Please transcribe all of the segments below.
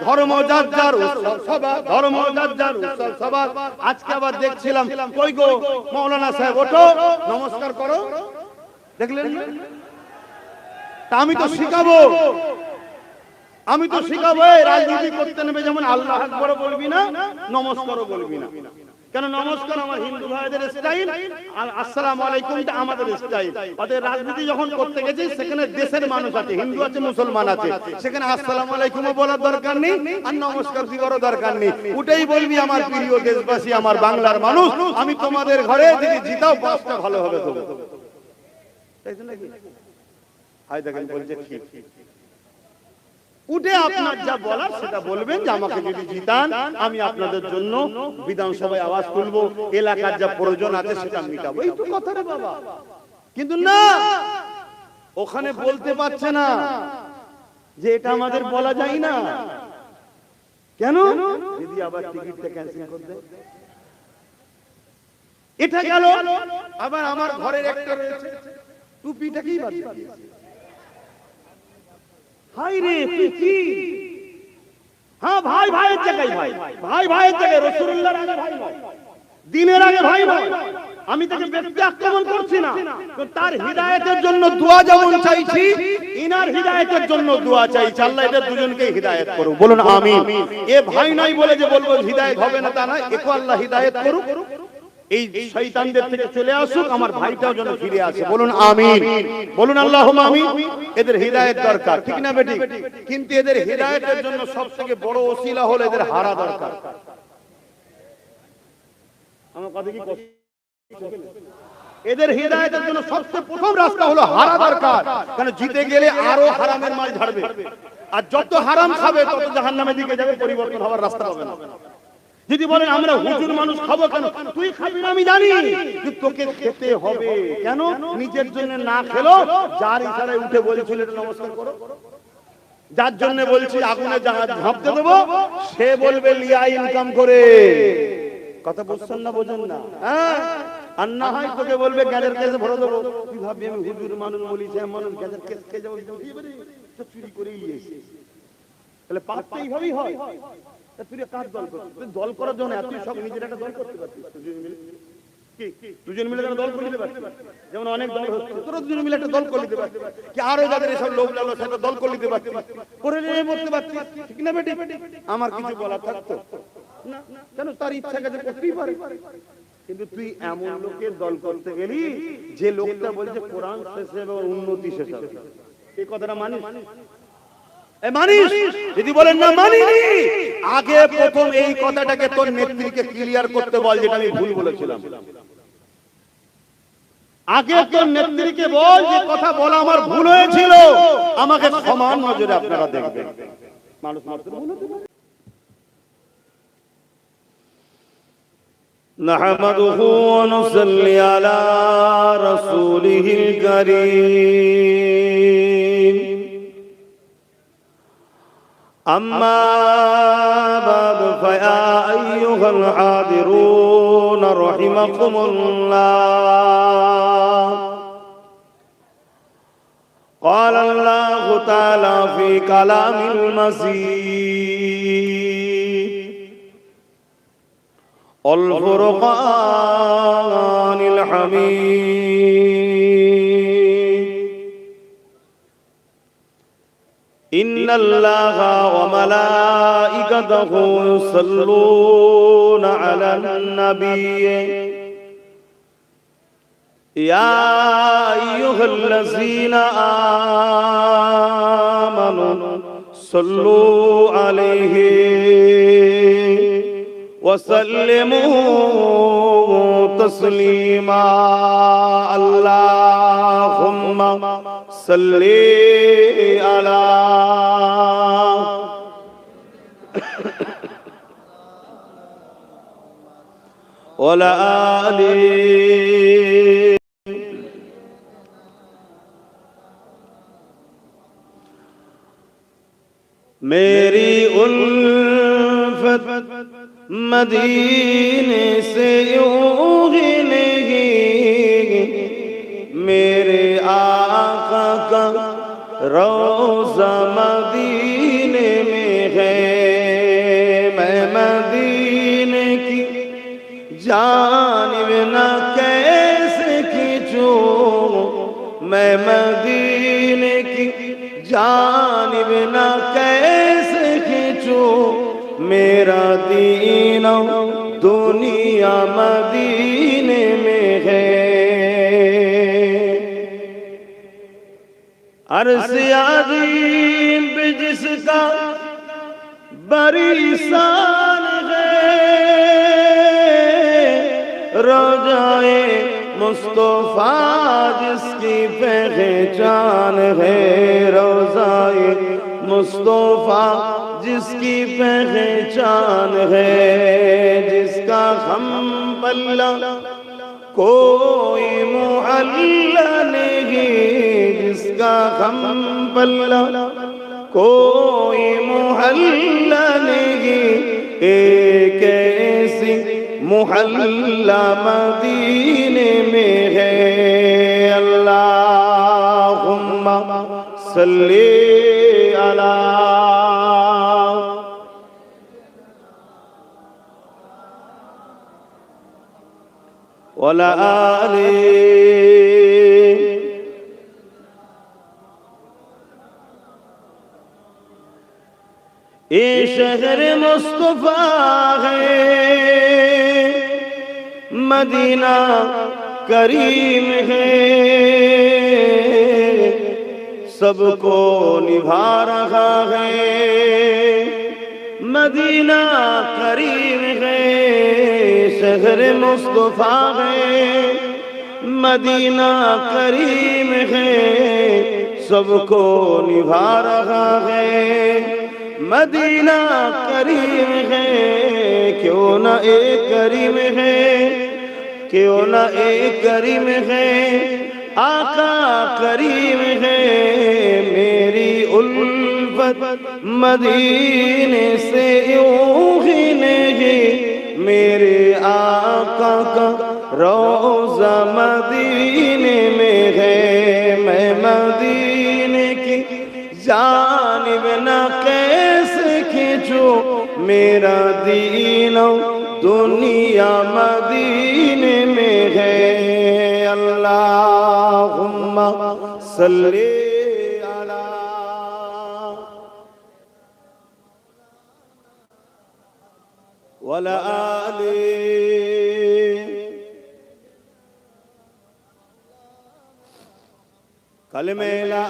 ধর্ম যার যার উৎসব সভা, ধর্ম যার যার উৎসব সভা। আজকে আবার দেখছিলাম, কই গো মাওলানা সাহেব, ওঠো নমস্কার করো। দেখলেন না? তা আমি তো শিখাবো, আমি তো শিখাবো রাজনীতি করতে নেবে যেমন আল্লাহ আকবার বলবি না, নমস্কারও বলবি না। কেন নমস্কার আমার হিন্দু ভাইদের স্টাইল, আর আসসালামু আলাইকুমটা আমাদের স্টাইল। ওদের রাজনীতি যখন করতে গেছি সেখানে দেশের মানুষ আছে, হিন্দু আছে, মুসলমান আছে, সেখানে আসসালামু আলাইকুমও বলার দরকার নেই আর নমস্কার দিবারও দরকার নেই। ওটাই বলবি, আমার প্রিয় দেশবাসী, আমার বাংলার মানুষ, আমি তোমাদের ঘরে যদি জিতাও 5টা ভালো হবে তো, তাই তো নাকি? হাই দেখেন বলছে ঠিক, উঠে আপনার যা বলার সেটা বলবেন যে আমাকে যদি জিতান আমি আপনাদের জন্য বিধানসভায় আওয়াজ তুলবো, এলাকার যা প্রয়োজন আছে সেটা মিটাবো, এই তো কথা রে বাবা। কিন্তু না, ওখানে বলতে পারছে না যে এটা আমাদের বলা যায় না। কেন? যদি আবার টিকিটটা ক্যান্সেল করে দেয়। এটা গেল, আবার আমার ঘরের একটা রয়েছে টুপিটা কি বাদ দিয়েছে। হাই রে তুই কি? হ্যাঁ ভাই ভাইয়ের জায়গায় ভাই, ভাই ভাইয়ের জায়গায়, রাসূলুল্লাহর আগে ভাই নয়, দ্বীনের আগে ভাই নয়। আমি তাকে ব্যক্তি আক্রমণ করছি না, তো তার হিদায়াতের জন্য দোয়া যেমন চাইছি, ইনার হিদায়াতের জন্য দোয়া চাইছি। আল্লাহ এদের দুজনকে হিদায়াত করুক, বলুন আমিন। এ ভাই নাই বলে যে বলবো হিদায়াত হবে না তা না, একে আল্লাহ হিদায়াত করুক, এই শয়তানদের থেকে চলে আসুক, আমার ভাইটাও যেন ফিরে আসে, বলুন আমিন, বলুন আল্লাহুম্মা আমিন। এদের হিদায়াত দরকার, ঠিক না বেটি? কিন্তু এদের হিদায়াতের জন্য সবথেকে বড় ওসিলা হলো এদের হারা দরকার। আমার কথা কি? এদের হিদায়াতের জন্য সবচেয়ে প্রথম রাস্তা হলো হারা দরকার। কারণ জিতে গেলে আরো হারামের মাল ঝাড়বে, আর যত হারাম খাবে তত জাহান্নামের দিকে যাবে, পরিবর্তন হওয়ার রাস্তা হবে না। যদি বলেন আমরা হুজুর মানুষ খাবো কেন, তুই খাবি না আমি জানি, তোকে খেতে হবে। কেন? নিজের জন্য না খেলো, যার ইশারায় উঠে বলছিল নমস্কার করো, যার জন্য বলছি আগুনে ঝাঁপতে দেবো, সে বলবে লিয়া ইনকাম করে। কথা বুঝছেন না? বোঝেন না? হ্যাঁ, আর না হয় তোকে বলবে গ্যাজের কেসে ভরে দেবো। তুই ভাববি আমি হুজুর মানুষ বলি, সে মানুষ গ্যাজের কেস খেয়ে যাবো, চুরি করেই নিয়েছে। তাহলে পাপটা এইভাবেই হয়। তুই কাজ দল কর, দল করার জন্য তুই সব নিজের একটা দল করতে পারছিস, দুজন মিলে দল করে দিতে পারছিস। যেমন অনেক দল হচ্ছে, তোরা দুজন মিলে একটা দল করে দিতে পারছিস, কি আরো যাদের এসব লোক লাগলো সেটা দল করে দিতে পারছিস, করে নিয়ে বলতে পারছিস, ঠিক না বেটি? আমার কিছু বলার থাকতো না, কেন? তার ইচ্ছা কাজে করতেই পারে। কিন্তু তুই এমন লোকের দল করতে গেলি যে লোকটা বলছে কোরআন শেষে এবং উন্নতি শেষে, এই কথাটা মানিস? মানিস? যদি বলেন না মানিনি, আগে প্রথম এই কথাটাকে তোর নেত্রীকে ক্লিয়ার করতে বল যেটা আমি ভুল বলেছিলাম। আগে তোর নেত্রীকে বল যে কথা বলা আমার ভুল হয়েছিল, আমাকে সমান নজরে আপনারা দেখবেন। মানুষ মাত্র ভুল হতে পারে। নাহমাদুহু ওয়া নুসাল্লি আলা রাসূলিহিল কারীম। أما بعد فيا أيها الحاضرون رحمكم الله، قال الله تعالى في كلام المسيح الفرقان الحميد، إن الله وملائكته يصلون على النبي يا أيها الذين آمنوا صلوا عليه وسلموا تسليما، اللهم صل على وعلى آله मेरी उल्फत मदीने से यूं ही नहीं, मेरे आका का रोज़ा मदीने में खींचो मेरा दीन दुनिया मदीने में है। अर्श अज़ीम पे जिसका बड़ी शान है, रोज़ाए मुस्तफा जिसकी पहचान है, रोज़ाए मुस्तफा जिसकी पहचान है, जिसका हम पल्ला कोई मुअल्ला नहीं, जिसका हम पल्ला कोई मुहल्ला नहीं, एक ऐसी मुहल्ला मदीने में है। अल्लाहुम्मा सल्ली अला वला आली। ये शहर मुस्तफा है, मदीना करीम है, सबको निभा रहा है, मदीना करीम है, शहर मुस्तफा है, मदीना करीम है, सबको निभा रहा है, मदीना करीम है, क्यों न एक करीम है, क्यों न एक करीम है, आका करीम है, मेरी उल्फत मदीने से यूं ही नहीं, मेरे आका का रोज़ा मदीने में है, मैं मदीने की जानिब न कैसे खींचो मेरा दीन दुनिया मदीने में है। अल्लाहुम्मा सल्ली अला वला आली। कलमे ला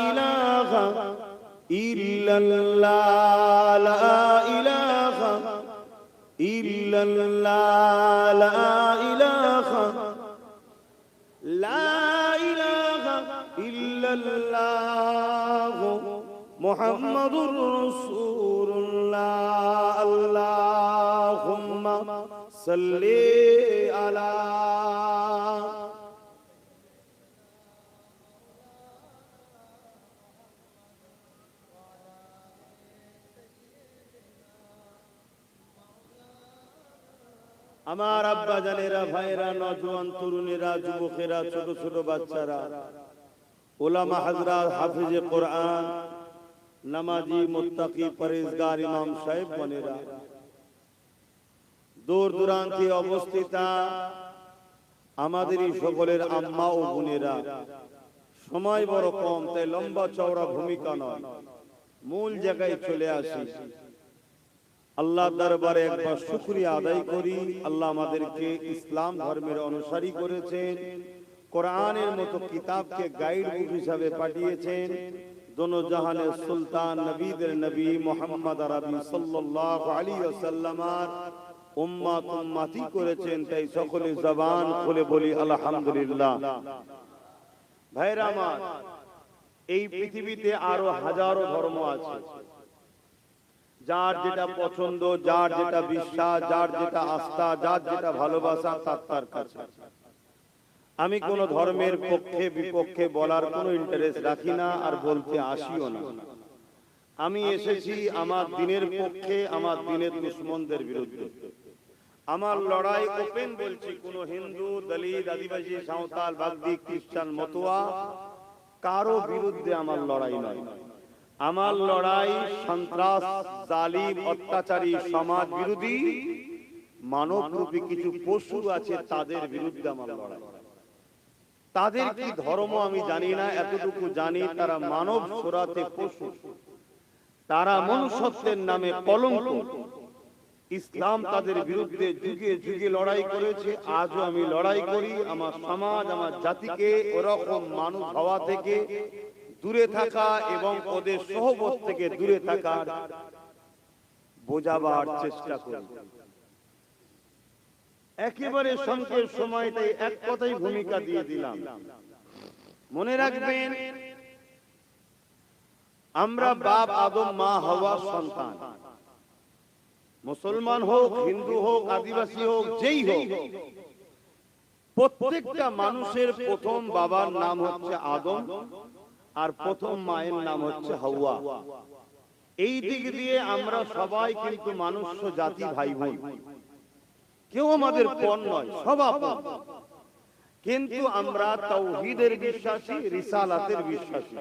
इलाहा इल्लल्लाह, ला इलाहा इल्लल्लाह, ला इलाहा, ला इलाहा इल्लल्लाह, मुहम्मदुर रसूलुल्लाह। अल्लाहुम्मा सल्ली अला আমার আব্বা জানেরা, ভাইরা, নওজোয়ান তরুণেরা, যুবকেরা, ছোট ছোট বাচ্চারা, উলামা হযরত, হাফিজে কোরআন, নামাজি, মুত্তাকি, পরহেজগার ইমাম সাহেব বনেরা, দূর দূরান্তে অবস্থিত আমাদেরই সকলের আম্মা ও বোনেরা, সময় বড় কম, তাই লম্বা চওড়া ভূমিকা নয়, মূল জায়গায় চলে আসি। আল্লাহ দরবারে একবার শুকরিয়া আদায় করি, আল্লাহ আমাদেরকে ইসলাম ধর্মের অনুসারী করেছেন, কোরআনের মতো কিতাবকে গাইড বুক হিসাবে পাঠিয়েছেন, দোনো জাহানের সুলতান, নবীদের নবী মুহাম্মদ আরবি সাল্লাল্লাহু আলাইহি ওয়াসাল্লামের উম্মত উম্মতি করেছেন, তাই সকলে জবান খুলে বলি আলহামদুলিল্লাহ। ভাইরা আমার, এই পৃথিবীতে আরো হাজারো ধর্ম আছে, যার যেটা পছন্দ, যার যেটা বিশ্বাস, যার যেটা আস্থা, যার যেটা ভালোবাসা তার কাছে। আমি কোন ধর্মের পক্ষে বিপক্ষে বলার কোনো ইন্টারেস্ট রাখি না, আর বলতে আসিও না। আমি এসেছি আমার দিনের পক্ষে, আমার দিনের দুশমনদের বিরুদ্ধে। আমার লড়াই ওপেন বলছি, কোন হিন্দু, দলিত, আদিবাসী, সাঁওতাল, বাগদি, খ্রিস্টান, মতুয়া কারো বিরুদ্ধে আমার লড়াই নয়। আমার লড়াই সন্ত্রাস, জালিম, অত্যাচারী, সমাজ বিরোধী, মানবরূপী কিছু পশু আছে তাদের বিরুদ্ধে আমার লড়াই। তাদের কি ধর্ম আমি জানি না, এতটুকু জানি তারা মানব সুরাতে পশু, তারা মনুষ্যত্বের নামে কলঙ্ক। ইসলাম তাদের বিরুদ্ধে যুগে যুগে লড়াই করেছে, আজও আমি লড়াই করি আমার সমাজ আমার জাতিকে ওরকম মানুষ হওয়া থেকে দূরে থাকা এবং ওদের সহবত থেকে দূরে থাকার বোঝাবার চেষ্টা করি। একেবারে সংক্ষেপ সময়টাই এক কথাই ভূমিকা দিয়ে দিলাম। মনে রাখবেন, আমরা বাপ আদম মা হাওয়ার সন্তান। মুসলমান হোক, হিন্দু হোক, আদিবাসী হোক, যেই হোক, প্রত্যেকটা মানুষের প্রথম বাবার নাম হচ্ছে আদম আর প্রথম মায়ের নাম হচ্ছে হাওয়া। এই দিক দিয়ে আমরা সবাই কিন্তু মানুষ্য জাতি, ভাই ভাই, কেউ আমাদের পর নয়, সব আপন। কিন্তু আমরা তাওহীদের বিশ্বাসী, রিসালাতের বিশ্বাসী।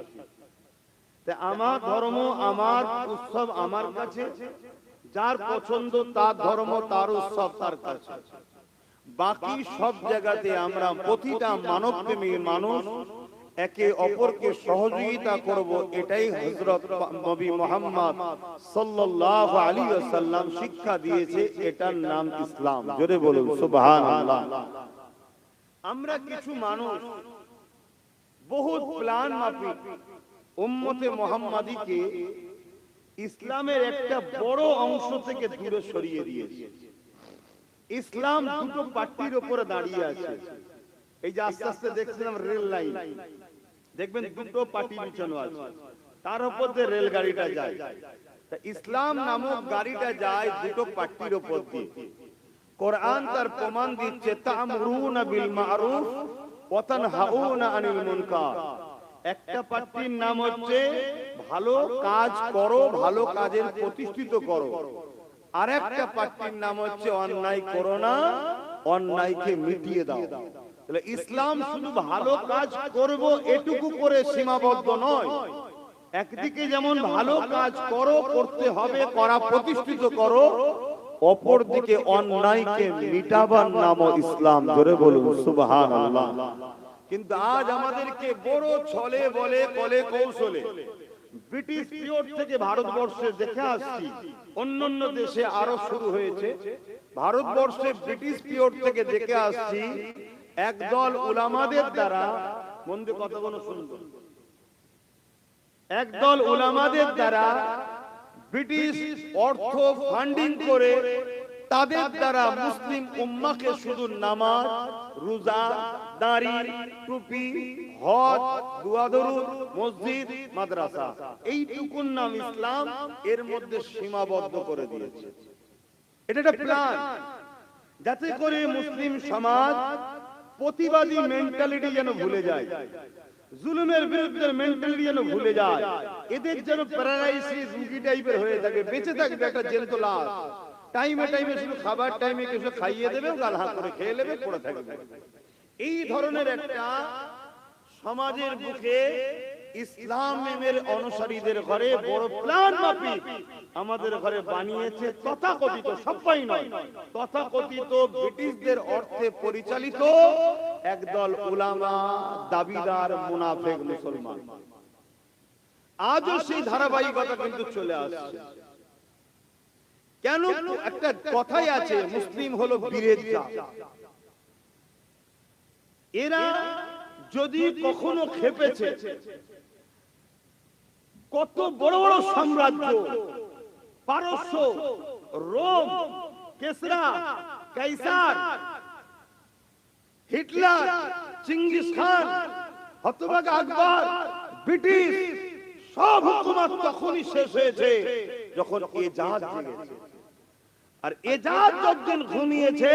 আমার ধর্ম, আমার উৎসব আমার কাছে, যার পছন্দ তার ধর্ম, তার উৎসব তার কাছে। বাকি সব জায়গাতে আমরা প্রতিটা মানবপ্রেমী মানুষ একে অপরকে সহযোগিতা করব, এটাই হযরত নবী মুহাম্মদ সাল্লাল্লাহু আলাইহি ওয়াসাল্লাম শিক্ষা দিয়েছে। এটার নাম ইসলাম। জোরে বলুন সুবহানাল্লাহ। আমরা কিছু মানুষ বহুত প্ল্যান মাফিক উম্মতে মুহাম্মাদীকে ইসলামের একটা বড় অংশ থেকে দূরে সরিয়ে দিয়েছে। ইসলাম দুটো পার্টির উপরে দাঁড়িয়ে আছে। এই যে আস্তে আস্তে দেখছিলাম রেল লাইন, দেখবেন দুটো পার্টি বিছানো আছে, তার উপর দিয়ে রেলগাড়িটা যায়। ইসলাম নামক গাড়িটা যায় দুটো পার্টির উপর দিয়ে। কোরআন তার প্রমাণ দিচ্ছে, তা'মুরুনা বিল মা'রুফ ওয়া তানহাউনা আনিল মুনকার। একটা পার্টির নাম হচ্ছে ভালো কাজ করো, ভালো কাজের প্রতিষ্ঠিত করো। আর একটা পার্টির নাম হচ্ছে অন্যায় করো না, অন্যায়কে মিটিয়ে দাও। তাহলে ইসলাম শুধু ভালো কাজ করব এটুকু করে সীমাবদ্ধ নয়। একদিকে যেমন ভালো কাজ করো, করতে হবে, করা প্রতিষ্ঠিত করো, অপরদিকে অন্যায়কে মিটাবার নাম ইসলাম। জোরে বলুন সুবহানাল্লাহ। কিন্তু আজ আমাদেরকে বড় ছলে বলে, কলে কৌশলে ব্রিটিশ পিরিয়ড থেকে ভারতবর্ষে দেখে আসছি, অন্যান্য দেশে আরো শুরু হয়েছে। ভারতবর্ষে ব্রিটিশ পিরিয়ড থেকে দেখে আসছি, একদল উলামাদের দ্বারা, মন দিয়ে কথাগুলো শুনবেন, একদল উলামাদের দ্বারা ব্রিটিশ অর্থ ফান্ডিং করে তাদের দ্বারা মুসলিম উম্মাহকে শুধু নামাজ, রোজা, দাড়ি, টুপি, হজ, দোয়া দরুদ, মসজিদ, মাদ্রাসা, এইটুকুর নাম ইসলাম, এর মধ্যে সীমাবদ্ধ করে দিয়েছে। এটা একটা প্ল্যান, যাতে করে মুসলিম সমাজ প্রতিবাদী মেন্টালিটি যেন ভুলে যায়, জুলুমের বিরুদ্ধে মেন্টালিটি যেন ভুলে যায়, এদের যেন প্যারালাইসিস রোগী টাইপের হয়ে থাকে, বেঁচে থাকবে একটা জ্যান্ত লাশ। টাইমে টাইমে শুধু খাবার টাইমে কিছু খাইয়ে দেবে, গাল হাত করে খেয়ে নেবে, পড়ে থাকবে। এই ধরনের একটা সমাজের বুকে ইসলামের অনুসারীদের ঘরে বড় প্ল্যান মাফিক আমাদের ঘরে বানিয়েছে তথাকথিত, সবাই নয়, তথাকথিত ব্রিটিশদের অর্থে পরিচালিত একদল উলামা, দাবিদার, মুনাফিক মুসলমান। আজও সেই ধারাবাহিকতা কিন্তু চলে আসছে। কেন? একটা কথাই আছে, মুসলিম হলো বীরের জাত। এরা যদি কখনো খেপেছে, কত বড় বড় সাম্রাজ্য, পারস্য, রোম, কেসরা, কাইসার, হিটলার, চিঙ্গিস খান, হতভাগা আকবর, ব্রিটিশ, সব হুকুমত তখনই শেষ হয়েছে যখন এজাজ জেগেছে। আর এজাজ যখন ঘুমিয়েছে,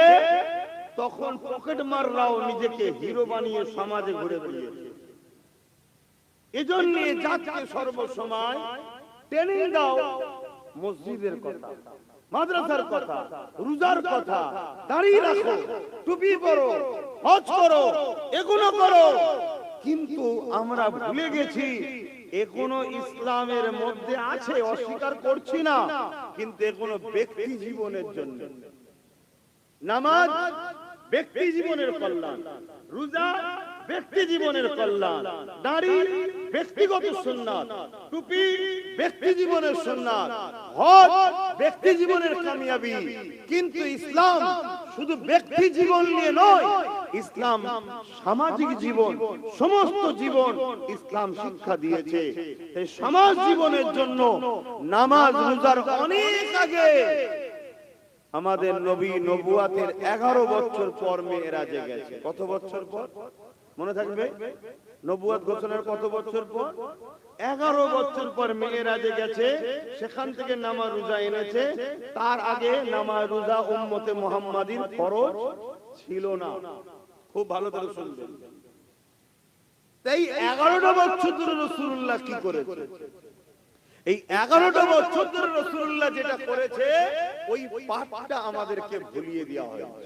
তখন পকেট মাররাও নিজেকে হিরো বানিয়ে সমাজে ঘুরে বেরিয়েছে। এজন্য এজাজকে সর্বসময় ট্রেনিং দাও মসজিদের কথা, মাদ্রাসার কথা, রোজার কথা, দাঁড়িয়ে রাখো, টুপি পরো, হজ করো, এগুলো করো। কিন্তু আমরা ভুলে গেছি, এগুলো ইসলামের মধ্যে আছে, অস্বীকার করছি না, কিন্তু এগুলো ব্যক্তি জীবনের জন্য। নামাজ ব্যক্তি জীবনের কল্যাণ, রোজা ব্যক্তি জীবনের কল্যাণ, দাড়ি ব্যক্তিগত সুন্নাত, টুপি ব্যক্তি জীবনের সুন্নাত, হজ ব্যক্তি জীবনের কামিয়াবি। কিন্তু ইসলাম শুধু ব্যক্তি জীবন নিয়ে নয়, ইসলাম সামাজিক জীবন, সমস্ত জীবন ইসলাম শিক্ষা দিয়েছে। এই সমাজ জীবনের জন্য নামাজ রোজার অনেক আগে আমাদের নবী নবুয়াতের 11 বছর পর মেরাজে গেছে। কত বছর পর মনে থাকবে? নবুয়াত ঘোষণার কত বছর পর? 11 বছর পর মেরাজে গেছে। সেখান থেকে নামাজ রোজা এনেছে। তার আগে নামাজ রোজা উম্মতে মুহাম্মাদির ফরজ ছিল না। খুব ভালো করে শুনবেন। এই 11টা বছর ধরে রাসূলুল্লাহ কি করেছে? এই 11টা বছর ধরে রাসূলুল্লাহ যেটা করেছে ওই পাঠটা আমাদেরকে ভুলিয়ে দেওয়া হয়েছে।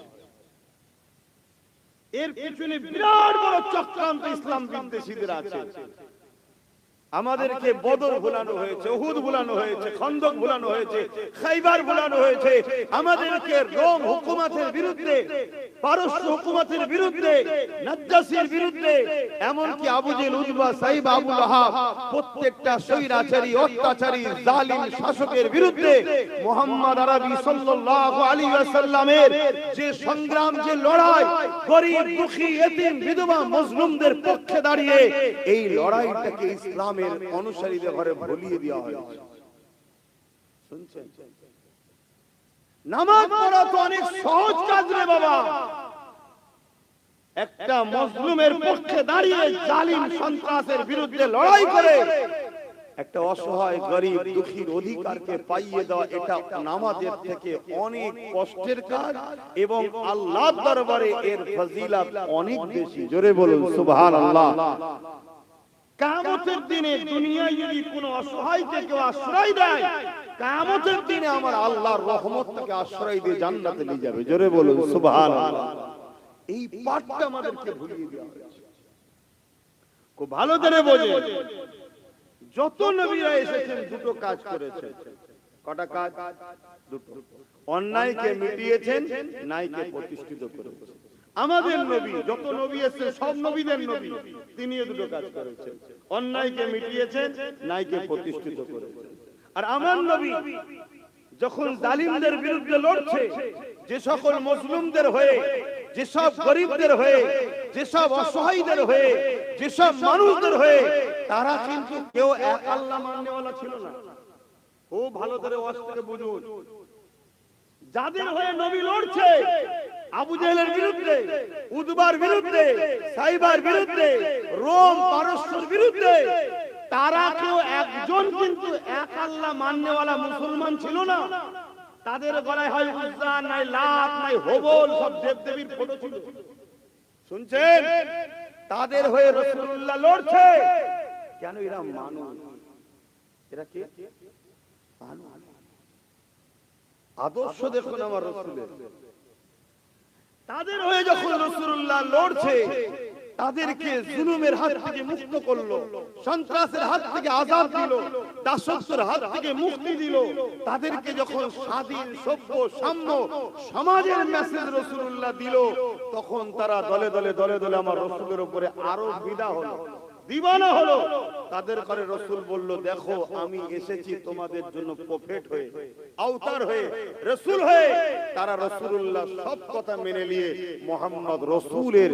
এর পিছনে বিরাট বড় চক্রান্ত ইসলাম বিদ্বেষীদের আছে। আমাদেরকে বদর ভুলানো হয়েছে, উহুদ ভুলানো হয়েছে, খন্দক ভুলানো হয়েছে, খাইবার ভুলানো হয়েছে। আমাদেরকে রোম হুকুমতের বিরুদ্ধে, পারস্য হুকুমতের বিরুদ্ধে, নাজ্জাসীর বিরুদ্ধে, এমনকি আবু জেহেল, উতবা, সাইবা, আবু লাহাব প্রত্যেকটা স্বৈরাচারী, অত্যাচারী, জালিম শাসকের বিরুদ্ধে মুহাম্মদ আরবি সাল্লাল্লাহু আলাইহি ওয়াসাল্লামের যে সংগ্রাম, যে লড়াই, গরীব, দুঃখী, এতিম, বিধবা, মজলুমদের পক্ষে দাঁড়িয়ে এই লড়াইটাকে ইসলাম অনুসারীদের ঘরে ভুলিয়ে দেওয়া হয়েছে। শুনছেন? নামাজ পড়া তো অনেক সহজ কাজ রে বাবা। একটা মজলুমের পক্ষে দাঁড়িয়ে জালিম সন্ত্রাসের বিরুদ্ধে লড়াই করে একটা অসহায় গরীব দুঃখীর অধিকারকে পাইয়ে দেওয়া, এটা নামাজের থেকে অনেক কষ্টের কাজ এবং আল্লাহর দরবারে এর ফজিলত অনেক বেশি। জোরে বলুন সুবহানাল্লাহ। কিয়ামতের দিনে দুনিয়ায় যদি কোনো অসহায়কে কেউ আশ্রয় দেয়, কিয়ামতের দিনে আমার আল্লাহর রহমত থেকে আশ্রয় দিয়ে জান্নাতে নিয়ে যাবে। জোরে বলুন সুবহানাল্লাহ। এই পাঠটা আমাদেরকে ভুলিয়ে দেওয়া হয়েছে। খুব ভালো করে বোঝেন, যত নবীরা এসেছেন দুটো কাজ করেছেন। কটা কাজ? দুটো। অন্যায়কে মিটিয়েছেন, ন্যায়কে প্রতিষ্ঠিত করেছেন। আমাদের নবী, যত নবী এসেছেন সব নবীদের নবী, তিনিও দুটো কাজ করেছেন। অন্যায়কে মিটিয়েছেন, ন্যায়কে প্রতিষ্ঠিত করেছেন। আর আমার নবী যখন জালিমদের বিরুদ্ধে লড়ছে, যে সকল মুসলিমদের হয়ে, যেসব গরিবদের হয়ে, যেসব অসহায়দের হয়ে, যেসব মানুষদের হয়ে, তারা কিন্তু কেউ এক আল্লাহ মাননেওয়ালা ছিল না। খুব ভালো করে ওয়াজটাকে বুঝুন। যাদের হয়ে নবী লড়ছে, আবু জেহেলের বিরুদ্ধে, উতবার বিরুদ্ধে, সাইবার বিরুদ্ধে, রোম পারস্যের বিরুদ্ধে, তারা কেউ একজন কিন্তু এক আল্লাহ মাননেওয়ালা মুসলমান ছিল না। তাদের গলায় হয় উজ্জা, নাই লাত, নাই হবল, সব দেবদেবীর ফটো ছিল। শুনছেন? তাদের হয়ে রাসূলুল্লাহ লড়ছে। কেন? এরা মানুষ। এরা কে? মানুষ। আদর্শ দেখুন আমার রাসূলের। তাদের হয়ে যখন রাসূলুল্লাহ লড়ছে, তাদেরকে জুলুমের হাত থেকে মুক্ত করলো, সন্ত্রাসের হাত থেকে আজাদ দিল, দাসত্বের হাত থেকে মুক্তি দিল। তাদেরকে যখন স্বাধীন, সভ্য, সাম্য সমাজের মেসেজ রাসূলুল্লাহ দিল, তখন তারা দলে দলে দলে দলে আমার রাসূলের উপরে আরো ফিদা হলো, দিওয়ানা হলো। তাদের করে রাসূল বলল, দেখো আমি এসেছি তোমাদের জন্য প্রফেট হয়ে, আওতার হয়ে, রাসূল হয়ে। তারা রাসূলুল্লাহ সব কথা মেনে নিয়ে মুহাম্মদ রাসূলের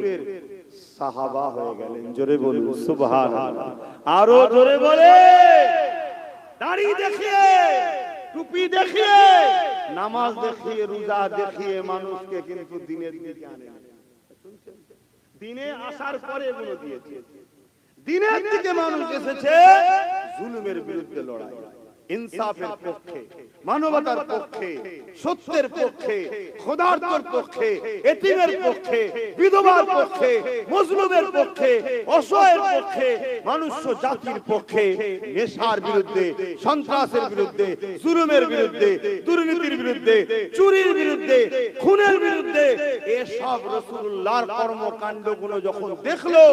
সাহাবা হয়ে গেলেন। জোরে বলুন সুবহানাল্লাহ। আরো জোরে বলে। দাড়ি দেখিয়ে, টুপি দেখিয়ে, নামাজ দেখিয়ে, রোজা দেখিয়ে মানুষকে কিন্তু দিনের দিকে আনে। শুনছেন? দিনে আসার পরে এগুলো দিয়েছে। দিনের দিকে মানুষ এসেছে জুলুমের বিরুদ্ধে লড়াই, ইনসাফের পক্ষে, মানবতার পক্ষে, সত্যের পক্ষে, খোদার পক্ষে, এতিমের পক্ষে, বিধবার পক্ষে, মজলুমের পক্ষে, অসহায়ের পক্ষে, মনুষ্য জাতির পক্ষে, নেশার বিরুদ্ধে, সন্ত্রাসের বিরুদ্ধে, জুলুমের বিরুদ্ধে, দুর্নীতির বিরুদ্ধে, চুরির বিরুদ্ধে, খুনের বিরুদ্ধে। এসব রাসূলুল্লাহর কর্মকাণ্ডগুলো যখন দেখলো,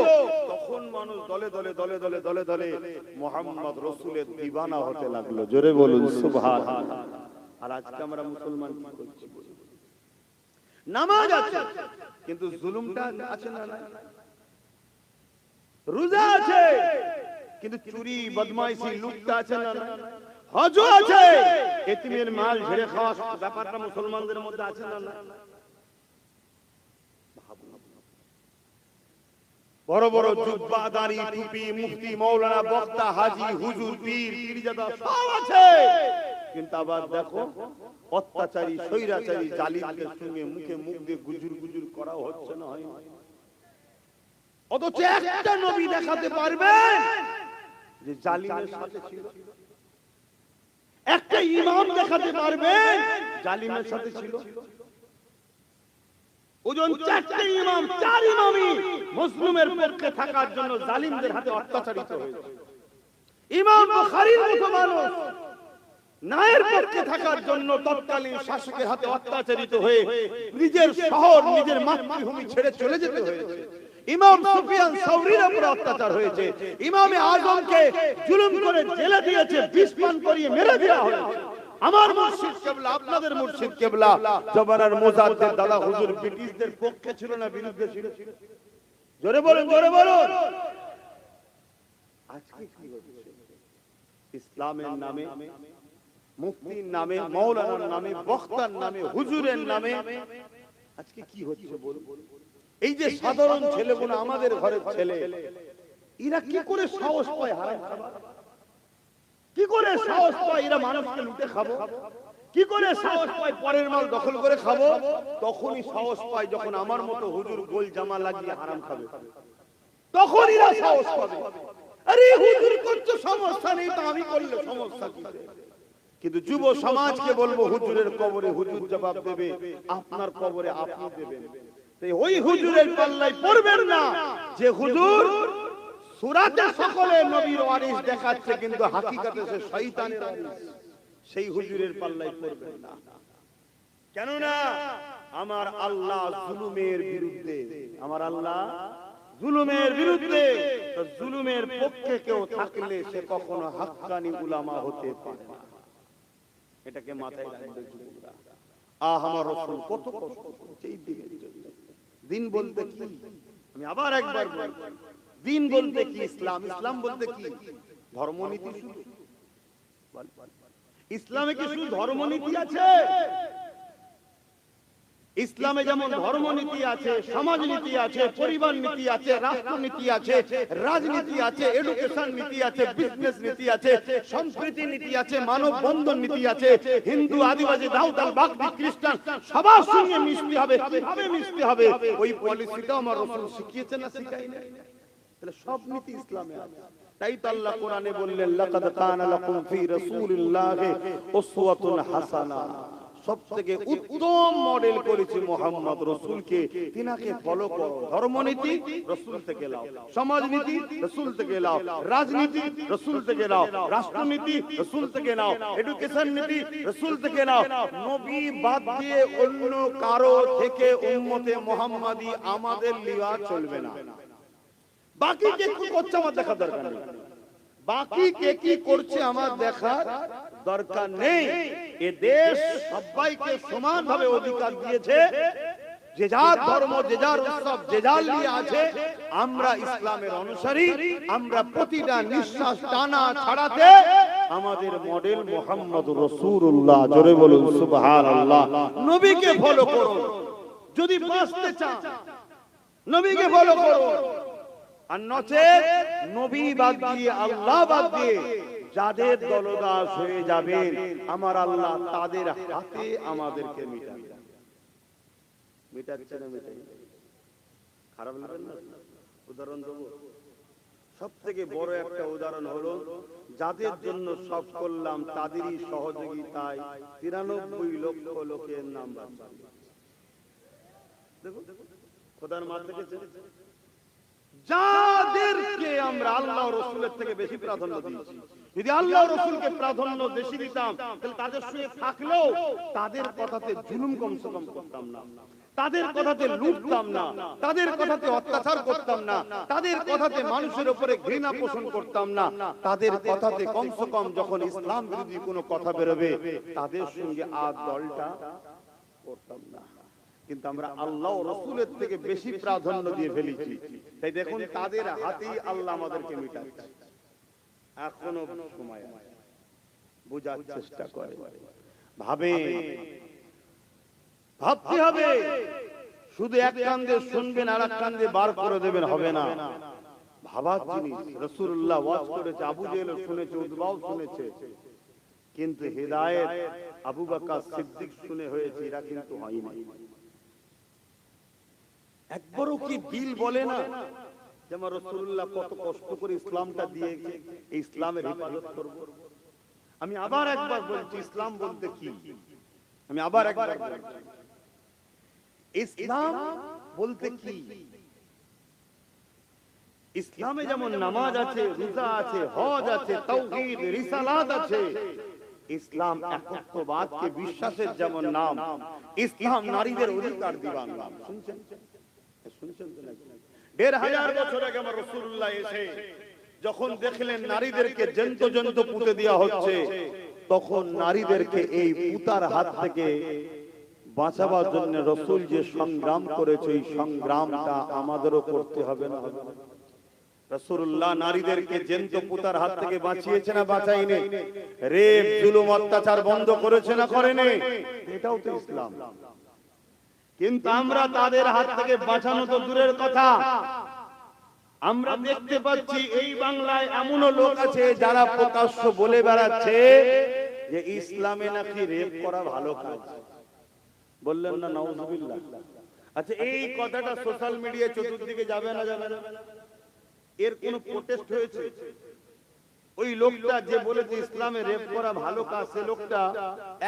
তখন মানুষ দলে দলে দলে দলে দলে দলে মুহাম্মদ রাসূলের দিওয়ানা হতে লাগলো। জোরে বলুন সুবহানাল্লাহ। আর আজকে আমরা মুসলমান কি করছি? নামাজ আছে কিন্তু জুলুমটা আছে না? রোজা আছে, কিন্তু চুরি বদমাইশি লুটটা আছে না? হজ আছে, এতিমের মাল ঝেড়ে খাওয়া ব্যাপারটা মুসলমানদের মধ্যে আছে না? বড় বড় জুব্বা, দাড়ি, টুপি, মুফতি, মাওলানা, বক্তা, হাজী, হুজুর, পীর, পীরজাদা সব আছে, কিন্তু আবার দেখো অত্যাচারী, স্বৈরাচারী, জালিমদের সঙ্গে মুখে মুখ দিয়ে গুজুর গুজুর করা হচ্ছে না? হয়? অথচ একটা নবী দেখাতে পারবেন যে জালিমের সাথে ছিল? একটা ইমাম দেখাতে পারবেন জালিমের সাথে ছিল? ওজন চারটে ইমাম, চার ইমামই মুসলিমের পক্ষে থাকার জন্য জালিমদের হাতে অত্যাচারিত হয়েছে। ইমাম বুখারীর মতো মানুষ ন্যায়ের পক্ষে থাকার জন্য তৎকালীন শাসকের হাতে অত্যাচারিত হয়ে নিজের শহর, নিজের মাতৃভূমি ছেড়ে চলে যেতে হয়েছে। ইমাম সুফিয়ান সাওরীর উপর অত্যাচার হয়েছে। ইমামে আজমকে জুলুম করে জেলে দিয়েছে, বিষ পান করিয়ে মেরে দেওয়া হয়েছে। আমার মুর্শিদ কেবলা, আপনাদের মুর্শিদ কেবলা জমানার মুজাদ্দিদ দাদা হুজুর ব্রিটিশদের পক্ষে ছিল না বিরুদ্ধে ছিল? জোরে বলুন, জোরে বলুন। আজকে কি হচ্ছে? ইসলামের নামে, মুফতির নামে, মাওলানার নামে, বক্তার নামে, হুজুরের নামে আজকে কি হচ্ছে বলুন? এই যে সাধারণ ছেলেগুলো, আমাদের ঘরের ছেলে, এরা কি করে সাহস পায় হারাম খাবার? কি করে সাহস পায় এরা মানুষকে লুটে খাবো? কি করে সাহস পায় পরের মাল দখল করে খাবো? তখনই সাহস পায় যখন আমার মতো হুজুর গোল জামা লাগিয়ে হারাম খাবে, তখন এরা সাহস পাবে। আরে হুজুর করতে সমস্যা নেই, তো আমি করলে সমস্যা কি? কিন্তু যুব সমাজকে বলবো, হুজুরের কবরে হুজুর জবাব দেবে, আপনার কবরে আপনি দেবেন। ওই হুজুরের পাল্লায় পড়বেন না যে হুজুর সূরাতে সকলে নবীর ওয়ারিস দেখাচ্ছে, কিন্তু হাকিকাতে সে শয়তানের ওয়ারিস। সেই হুজুরের পাল্লায় পড়বেন না। কেন না? আমার আল্লাহ জুলুমের বিরুদ্ধে, আমার আল্লাহ জুলুমের বিরুদ্ধে। জুলুমের পক্ষে কেউ থাকলে সে কখনো হাক্কানি উলামা হতে পারে না। এটাকে মাথায় রাখবেন যুবকরা। আমার রাসূল কত কষ্ট করেছে এই দিনের জন্য। দিন বলতে কি? আমি আবার একবার বলি, দিন বলতে কি? ইসলাম। ইসলাম বলতে কি? ধর্মনীতি শুধু? ইসলামে কি শুধু ধর্মনীতি আছে? ইসলামে যেমন ধর্মনীতি আছে, সমাজনীতি আছে, পরিবার নীতি আছে, রাষ্ট্রনীতি আছে, রাজনীতি আছে, এডুকেশন নীতি আছে, বিজনেস নীতি আছে, সংস্কৃতি নীতি আছে, মানব বন্ধন নীতি আছে। হিন্দু, আদিবাসী, দাউদাল, বাগদি, খ্রিস্টান সবার সঙ্গে মিশতে হবে। কিভাবে মিশতে হবে ওই পলিসিটা আমার রাসূল শিখিয়েছেন না শিখাই না? তাহলে সব নীতি ইসলামে আছে। তাই তো আল্লাহ কোরআনে বললেন, লাকাদ কানা লাকুম ফি রাসূলিল্লাহি উসওয়াতুন হাসানাহ। সবথেকে উত্তম মডেল করেছে মুহাম্মদ রাসূলকে, তিনাকে ফলো করো। ধর্মনীতি রাসূল থেকে নাও, সমাজনীতি রাসূল থেকে নাও, রাজনীতি রাসূল থেকে নাও, রাষ্ট্রনীতি রাসূল থেকে নাও, এডুকেশন নীতি রাসূল থেকে নাও। নবী বাদ দিয়ে অন্য কারো থেকে উম্মতে মুহাম্মাদি আমাদের লিওয়া চলবে না। বাকি কে কি করছে আমার দেখা দরকার নেই। বাকি কে কি করছে আমার দেখার দরকার নেই। এ দেশ সবাইকে সমানভাবে অধিকার দিয়েছে। যে যার ধর্ম, যে যার উৎসব, যে যার নিয়ে আছে। আমরা ইসলামের অনুসারী। আমরা প্রতিটা নিঃশ্বাস টানা ছাড়াতে আমাদের মডেল মুহাম্মদ রাসূলুল্লাহ। জোরে বলুন সুবহানাল্লাহ। নবীকে ফলো করুন যদি বাঁচতে চান, নবীকে ফলো করুন। আর নচেত নবী বাদ দিয়ে, আল্লাহ বাদ দিয়ে যাদের দলদাস হয়ে যাবেন, আমার আল্লাহ তাদের হাতে আমাদেরকে মিটাবেন। মিটাচ্ছে না? মিটাই খারাপ লাগবে না? উদাহরণ দেব। সব থেকে বড় একটা উদাহরণ হলো, যাদের জন্য সব করলাম তাদেরই সহযোগিতায় 93 লক্ষ লোকের নাম বাঁচা। দেখো খোদার মার দেখেছে, যাদেরকে আমরা আল্লাহ রাসূলের থেকে বেশি প্রাধান্য দিয়েছি। যদি আল্লাহ রাসূলকে প্রাধান্য বেশি দিতাম, তাহলে তাদের সঙ্গে থাকলেও তাদের কথাতে জুলুম কমসে কম করতাম না, তাদের কথাতে লুটতাম না, তাদের কথাতে অত্যাচার করতাম না, তাদের কথাতে মানুষের উপরে ঘৃণা পোষণ করতাম না, তাদের কথাতে কমসে কম যখন ইসলাম বিরোধী কোনো কথা বেরোবে তাদের সঙ্গে আর দলটা করতাম না। কিন্তু আমরা আল্লাহ ও রাসূলের থেকে বেশি প্রাধান্য দিয়ে ফেলেছি। তাই দেখুন তাদের হাতেই আল্লাহ আমাদেরকে মিটাচ্ছে। এখনো সময় আছে, বোঝার চেষ্টা করে, ভাবতে হবে। শুধু এক কান দিয়ে শুনবেন আর এক কান দিয়ে বার করে দেবেন হবে না। ভাবার জিনিস। রাসূলুল্লাহ ওয়াজ করেছে, আবু জেহেল শুনেছে, উতবাও শুনেছে, কিন্তু হিদায়াত আবু বকর সিদ্দিক শুনে হয়েছে, এরা কিন্তু হয়নি। একবারও কি দিল বলে না যে আমার রাসূলুল্লাহ কত কষ্ট করে ইসলামটা দিয়েছে, এই ইসলামের হেফাজত করব। আমি আবার একবার বলছি, ইসলাম বলতে কি? আমি আবার একবার বলছি, ইসলাম বলতে কি? ইসলামে যেমন নামাজ আছে, রোজা আছে, হজ আছে, তাওহীদ, রিসালাত আছে। ইসলাম একত্ববাদকে বিশ্বাসের যেমন নাম, ইসলাম নারীদের অধিকার দিবার নাম। শুনছেন? শুনছেন তো নাকি? ১৫০০ বছর আগে আমার রাসূলুল্লাহ এসে যখন দেখলেন নারীদেরকে জ্যান্ত পুঁতে দেওয়া হচ্ছে, তখন নারীদেরকে এই পুতার হাত থেকে বাঁচাবার জন্য রাসূল যে সংগ্রাম করেছে, এই সংগ্রামটা আমাদেরও করতে হবে না? রাসূলুল্লাহ নারীদেরকে জ্যান্ত পুতার হাত থেকে বাঁচিয়েছে না বাঁচায়নি? রেপ, জুলুম, অত্যাচার বন্ধ করেছে না করেনি? এটাও তো ইসলাম। কিন্তু আমরা তাদের হাত থেকে বাঁচানো তো দূরের কথা, আমরা দেখতে পাচ্ছি এই বাংলায় এমনও লোক আছে যারা প্রকাশ্য বলে বেড়াচ্ছে যে ইসলামে নাকি রেপ করা ভালো কাজ। বললেন না নাউজুবিল্লাহ? আচ্ছা, এই কথাটা সোশ্যাল মিডিয়ায় চতুর্দিকে যাবে না যাবে না? এর কোন প্রোটেস্ট হয়েছে? ওই লোকটা যে বলেছে ইসলামে রেপ করা ভালো কাজ, সে লোকটা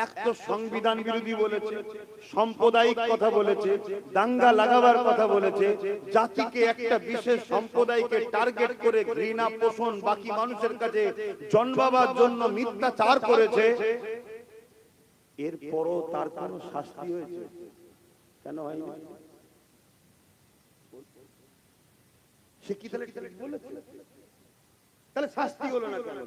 এক তো সংবিধান বিরোধী বলেছে, সাম্প্রদায়িক কথা বলেছে, দাঙ্গা লাগাবার কথা বলেছে, জাতিকে একটা বিশেষ সম্প্রদায়কে টার্গেট করে ঘৃণা পোষণ বাকি মানুষের কাছে জন্মাবার জন্য মিথ্যাচার করেছে। এরপরও তার কোনো শাস্তি হয়েছে? কেন হয়নি? সে কি তাহলে ঠিক বলেছে? তাহলে শাস্তি হলো না কেন?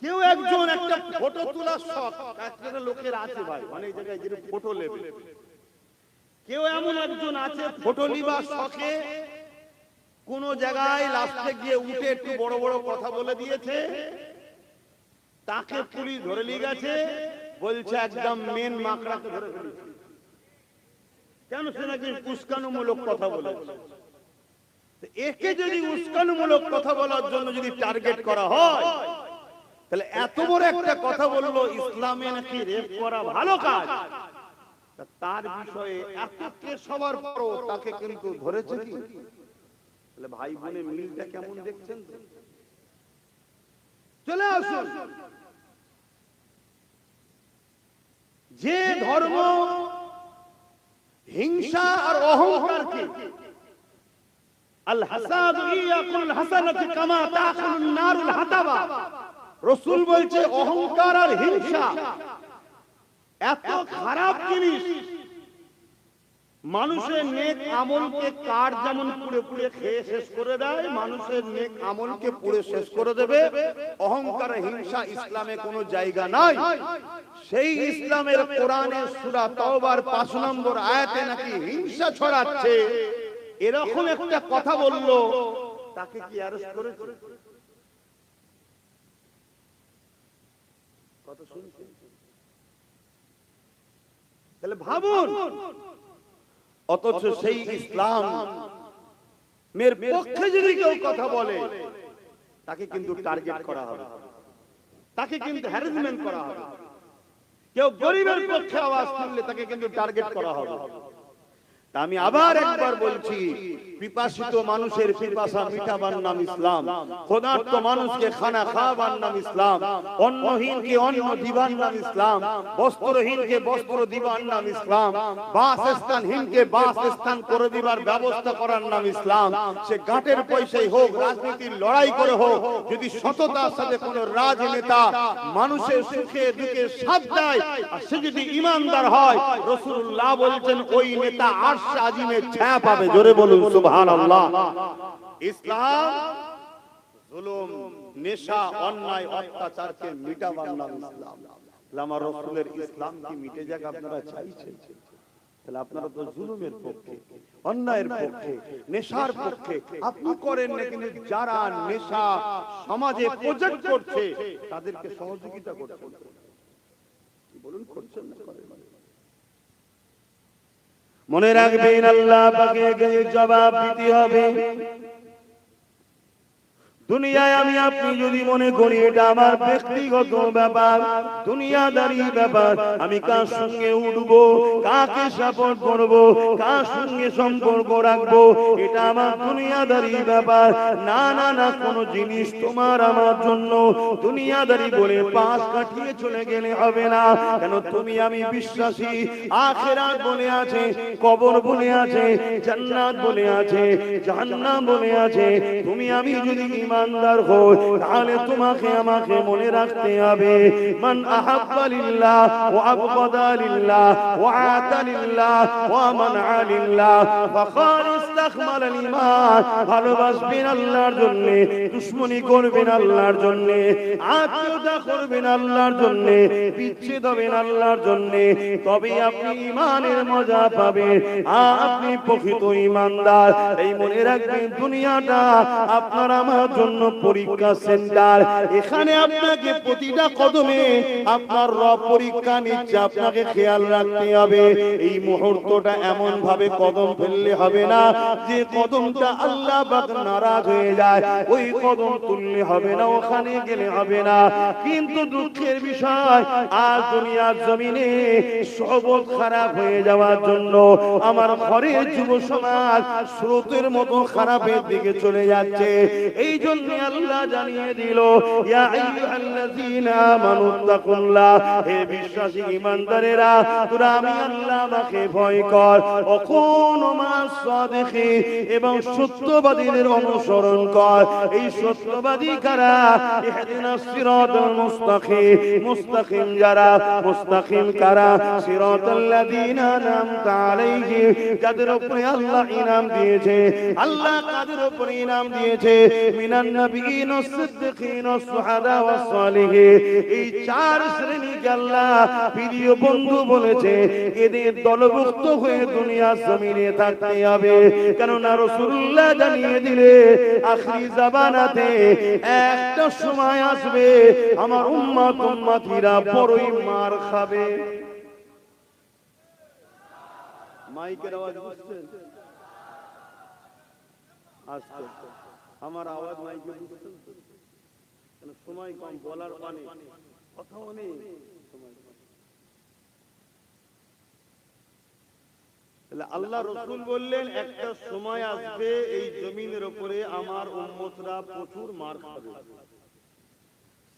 কেউ একজন একটা ফটো তোলার শখ একটা লোকের আছে ভাই, অনেক জায়গায় যে ফটো নেবে, কেউ এমন একজন আছে ফটো নিবার শখে কোন জায়গায় লাস্টে গিয়ে উঠে একটু বড় বড় কথা বলে দিয়েছে, তাকে পুলিশ ধরে নিয়ে গেছে, বলছে একদম মেন মাকড়াকে ধরে ফেলেছে। কেন? সে নাকি উস্কানিমূলক কথা বলেছে। একে যদি উস্কানিমূলক কথা বলার জন্য যদি টার্গেট করা হয়, তাহলে এত বড় একটা কথা বললো ইসলামে নাকি রেপ করা ভালো কাজ, তার বিষয়ে এত কেস হওয়ার পরও তাকে কিন্তু ধরেছে কি? তাহলে ভাই বোনে মিলটা কেমন দেখছেন? চলে আসুন, যে ধর্ম হিংসা আর অহংকারকে আল হাসাদ ইয়াকুল হাসানাতি কামা তাকুলুন নারুল হাতাবা, রাসূল বলছে অহংকার আর হিংসা এত খারাপ জিনিস, মানুষের নেক আমলকে কাঠ যেমন পুড়ে পুড়ে খেয়ে শেষ করে দেয়, মানুষের নেক আমলকে পুড়ে শেষ করে দেবে। অহংকার হিংসা ইসলামে কোনো জায়গা নাই। সেই ইসলামের কোরআনের সূরা তাওবার ৫ নম্বর আয়াতে নাকি হিংসা ছড়াচ্ছে এরকম একটা কথা বললো, তাকে কি অ্যারেস্ট করেছে? কত শুনছেন? তাহলে ভাবুন, অথচ সেই ইসলাম মের পক্ষে যদি কেউ কথা বলে তাকে কিন্তু টার্গেট করা হবে, তাকে কিন্তু হ্যারাসমেন্ট করা হবে। কেউ গরিবের পক্ষে আওয়াজ তুললে তাকে কিন্তু টার্গেট করা হবে। আমি আবার একবার বলছি, পিপাসিত মানুষের পিপাসা মিটাবার নাম ইসলাম, ক্ষুধার্ত মানুষকে খানা খাওয়াবার নাম ইসলাম, অন্নহীনকে অন্ন দিবার নাম ইসলাম, বস্ত্রহীনকে বস্ত্র দিবার নাম ইসলাম, বাসস্থানহীনকে বাসস্থান করে দিবার ব্যবস্থা করার নাম ইসলাম। সে গাটের পয়সায় হোক, রাজনীতির লড়াই করে হোক, যদি সততার সাথে কোন রাজনেতা মানুষের সুখে দুঃখে সাথ দেয় আর সে যদি ঈমানদার হয়, রাসূলুল্লাহ বলেছেন ওই নেতা আরশ আজিমের ছায়া পাবে। জোরে বলুন সুবহানাল্লাহ। ইসলাম জুলুম, নেশা, অন্যায়, অত্যাচারকে মিটাবার নাম ইসলাম। আমার রাসূলের ইসলাম কি মিটে যাক আপনারা চাইছেন? তাহলে আপনারা তো জুলুমের পক্ষে, অন্যায়ের পক্ষে, নেশার পক্ষে আপনি করেন না, কিন্তু যারা নেশা সমাজে প্রজেক্ট করছে তাদেরকে সহযোগিতা করছেন। কি বলুন, করছেন না করেন? মনে রাখবেন আল্লাহ পাকের জবাব দিতে হবে। দুনিয়ায় আমি আপনি যদি মনে করি এটা আমার ব্যক্তিগত ব্যাপার, দুনিয়াদারি ব্যাপার, আমি কার সঙ্গে উঠবো, কাকে সাপোর্ট করব, কার সঙ্গে সম্পর্ক রাখবো, এটা আমার দুনিয়াদারি ব্যাপার। না না না, কোনো জিনিস তোমার আমার জন্য দুনিয়াদারি বলে পাশ কাটিয়ে চলে গেলে হবে না। কেন তুমি আমি বিশ্বাসী, আখিরাত বলে আছে, কবর বলে আছে, জান্নাত বলে আছে, জাহান্নাম বলে আছে। তুমি আমি যদি ইমানদার হই তাহলে তোমাকে আমাকে মনে রাখতে হবে, মান আহাব্বা লিল্লাহ ওয়া আবগাদা লিল্লাহ ওয়া আতা লিল্লাহ ওয়া মানআ লিল্লাহ ফাকাদ ইস্তাকমাল আল ঈমান। ভালোবাসবেন আল্লাহর জন্য, দুশমনি করবেন আল্লাহর জন্য, আত্মীয়তা করবেন আল্লাহর জন্য, বিচ্ছেদ হবেন আল্লাহর জন্য, তবে আপনি ঈমানের মজা পাবেন, আপনি প্রকৃত ঈমানদার। এই মনে রাখবেন, দুনিয়াটা আপনার আমার জন্য পরীক্ষা সেন্টার। এখানে আপনাকে প্রতিটা কদমে আপনার রব পরীক্ষা নিচ্ছে, আপনাকে খেয়াল রাখতে হবে। এই মুহূর্তটা এমন ভাবে কদম ফেললে হবে না যে কদমটা আল্লাহ পাক নারাজ হয়ে যায়, ওই কদম তুললে হবে না, ওখানে গেলে হবে না। কিন্তু দুঃখের বিষয়, আজ দুনিয়ার জমিনে সবল খারাপ হয়ে যাওয়ার জন্য আমার ঘরের যুব সমাজ স্রোতের মতো খারাপের দিকে চলে যাচ্ছে। এই জন্য আল্লাহ জানিয়ে দিল, ইয়া আইয়ুহাল্লাযীনা আমানুত্তাকুল্লাহ, হে বিশ্বাসী ঈমানদারেরা, তোমরা আমি আল্লাহকে ভয় কর, ওয়াকুনু মা'আস সাদিকিন, এবং সত্যবাদীদের অনুসরণ কর। এই সত্যবাদী কারা? ইহদিনাস সিরাতাল মুস্তাকিম, মুস্তাকিম যারা, মুস্তাকিম কারা? সিরাতাল্লাযীনা আন'আমতা আলাইহিম, যাদের উপরে আল্লাহ ইনাম দিয়েছে। আল্লাহ কাদের উপরে ইনাম দিয়েছে? মিনান নাবিয়িন ওয়াস সিদ্দিকিন ওয়াস শুহাদা ওয়াস সালিহিন। এই চার শ্রেণীকে আল্লাহ প্রিয় বন্ধু বলেছে, এদের দলভুক্ত হয়ে দুনিয়ার জমিনে থাকতে হবে। কেননা রাসূলুল্লাহ জানিয়ে দিলে আখিরি জামানাতে একটা সময় আসবে আমার উম্মত উম্মতিরা বড়ই মার খাবে। মাইকের আওয়াজ বুঝছেন? আস্তে, আমার আওয়াজ মাইকে বুঝছেন? কেন সময় কম, বলার পানে কথাও নেই। আল্লাহ রাসূল বললেন একটা সময় আসবে এই জমিনের উপরে আমার উম্মতরা প্রচুর মার খাবে।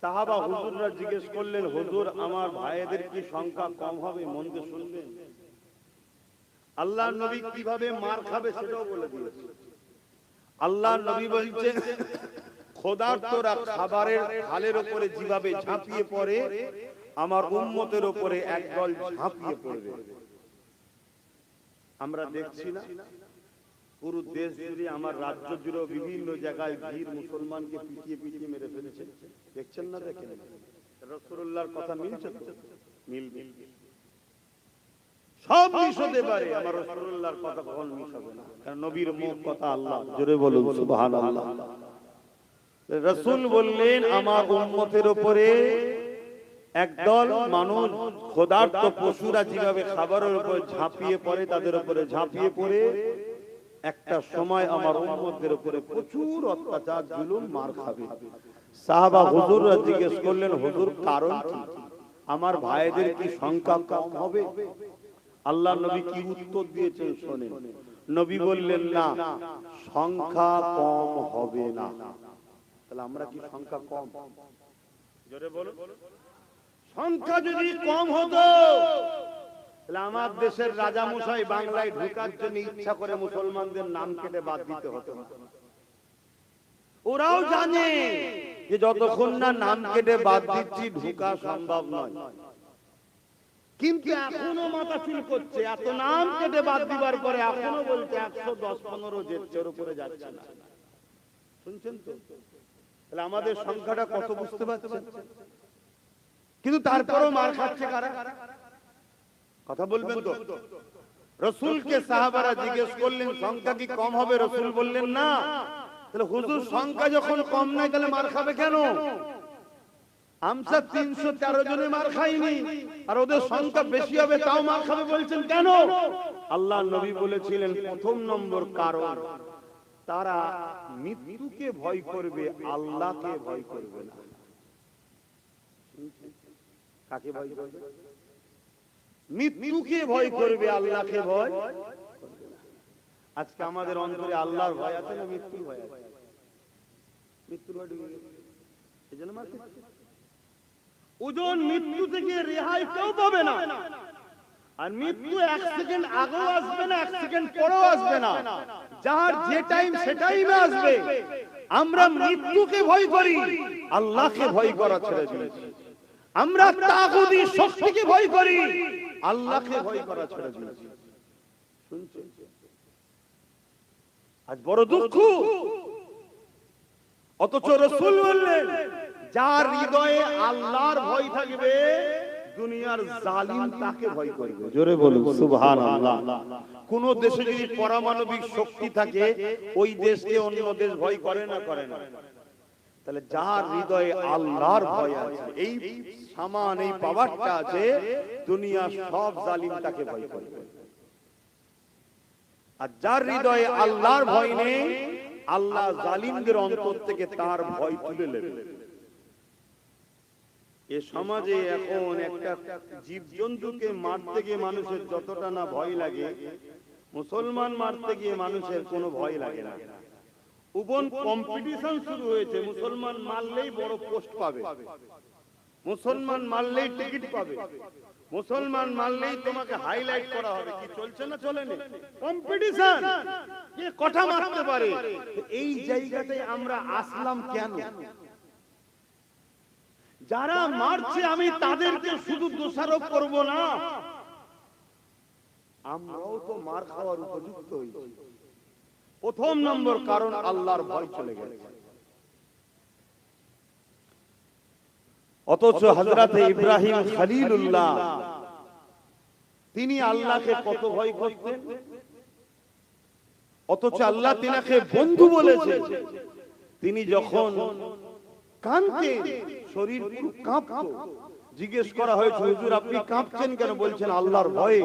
সাহাবা হুজুররা জিজ্ঞেস করলেন, হুজুর আমার ভাইদের কি সংখ্যা কম হবে? মন দিয়ে শুনবেন, আল্লাহর নবী কিভাবে মার খাবে সেটাও বলে দিয়েছে। আল্লাহর নবী বলছেন, ক্ষুধার্তরা খাবারের থালের উপরে যেভাবে ঝাঁপিয়ে পড়ে আমার উম্মতের উপরে একদল ঝাঁপিয়ে পড়বে। আমরা দেখছি না পুরো দেশ জুড়ে, আমার রাজ্য জুড়ে বিভিন্ন জায়গায় ভিড় মুসলমানকে পিটিয়ে পিটিয়ে মেরে ফেলেছে, দেখছেন না? দেখেন, রাসূলুল্লাহর কথা মিলছে তো? মিলবে। সব মিশ হতে পারে, আমার রাসূলুল্লাহর কথা কখনো মিশ হবে না, কারণ নবীর মুখ কথা আল্লাহ। জোরে বলুন সুবহানাল্লাহ। রাসূল বললেন আমার উম্মতের উপরে একদল মানুষ, ক্ষুধার্ত পশুরা যেভাবে খাবারের উপর ঝাঁপিয়ে পড়ে, তাদের উপরে ঝাঁপিয়ে পড়ে একটা সময় আমার উম্মতের উপরে প্রচুর অত্যাচার জুলুম মার খাবে। সাহাবা হুজুররা জিজ্ঞেস করলেন, হুজুর কারণ কি? আমার ভাইদের কি সংখ্যা কম হবে? আল্লাহ নবী কি উত্তর দিয়েছেন শোনেন। নবী বললেন, না, সংখ্যা কম হবে না। তাহলে আমরা কি সংখ্যা কম? জোরে বলো। সংখ্যা যদি কম হতো তাহলে আমার দেশের রাজা মশাই বাংলায় ঢোকার জন্য ইচ্ছা করে মুসলমানদের নাম কেটে বাদ দিতে হতো। ওরাও জানে যে যতক্ষণ না নাম কেটে বাদ দিচ্ছি ঢোকা সম্ভব নয়, কিন্তু এখনো মাথা চুল করছে। এত নাম কেটে বাদ দিবার পরে এখনো বলছে 110-15 জেটের উপরে যাচ্ছে না। শুনছেন তো? তাহলে আমাদের সংখ্যাটা কত বুঝতে পারছেন? কিন্তু তারপরেও মার খাচ্ছে কারা? কথা বলবেন তো? রাসূলকে সাহাবারা জিজ্ঞেস করলেন সংখ্যা কি কম হবে? রাসূল বললেন না। তাহলে হুজুর সংখ্যা যখন কম নাই তাহলে মার খাবে কেন? আমরা 313 জনে মার খাইনি, আর ওদের সংখ্যা বেশি হবে তাও মার খাবে বলছেন কেন? আল্লাহর নবী বলেছিলেন প্রথম নম্বর কারণ তারা মৃত্যুকে ভয় করবে, আল্লাহকে ভয় করবে না। কাকে ভয় করবে? মৃত্যুকে ভয় করবে, আল্লাহকে ভয় করবে না। আজকে আমাদের অন্তরে আল্লাহর ভয় আছে না মৃত্যুর ভয় আছে? মৃত্যুর ভয় ঢুকে গেছে, এজন্য মার খাচ্ছে। ওজন মৃত্যু থেকে রেহাই কেউ পাবে না, আর মৃত্যু 1 সেকেন্ড আগেও আসবে না, 1 সেকেন্ড পরেও আসবে না। যার যে টাইম সে টাইমে আসবে। আমরা মৃত্যুকে ভয় করি, আল্লাহকে ভয় করা ছেড়ে দিয়েছি। আমরা তাগুতি শক্তিকে ভয় করি, আল্লাহকে ভয় করা ছেড়ে দিয়েছি। শুনছেন? আজ বড় দুঃখ। অথচ রাসূল বললেন যার হৃদয়ে আল্লাহর ভয় থাকবে দুনিয়ার জালিম তাকে ভয় করবে। জোরে বলুন সুবহানাল্লাহ। কোন দেশে যদি পারমাণবিক শক্তি থাকে ওই দেশকে অন্য দেশ ভয় করে না? করে না। তাহলে যার হৃদয়ে আল্লাহর ভয় আছে, এই সামান এই পাওয়ারটা আছে, দুনিয়ার সব জালিম তাকে ভয় করবে। আর যার হৃদয়ে আল্লাহর ভয় নেই, আল্লাহ জালিমদের অন্তর থেকে তার ভয় তুলে নেবে। এ সমাজে এখন একটা জীবজন্তুকে মারতে গিয়ে মানুষের যতটা না ভয় লাগে, মুসলমান মারতে গিয়ে মানুষের কোনো ভয় লাগে না। ওপেন কম্পিটিশন শুরু হয়েছে, মুসলমান মারলেই বড় পোস্ট পাবে, মুসলমান মারলেই টিকিট পাবে, মুসলমান মারলেই তোমাকে হাইলাইট করা হবে। কি চলছে না চলে না? কম্পিটিশন, কে কটা মারতে পারে। এই জায়গাটায় আমরা আসলাম কেন? যারা মারছে আমি তাদেরকে শুধু দোষারোপ করব না, আমরাও তো মার খাওয়ার উপযুক্ত হয়েছি। প্রথম নম্বর কারণ আল্লাহর ভয় চলে গেছে। অথচ হযরতে ইব্রাহিম খলিলুল্লাহ তিনি আল্লাহকে কত ভয় করতেন, অথচ আল্লাহ তিনাকে বন্ধু বলেছে। তিনি যখন কাঁদতেন শরীর পুরো কাঁপতো। জিজ্ঞেস করা হয়েছে হুজুর আপনি কাঁপছেন কেন? বলছেন আল্লাহর ভয়ে।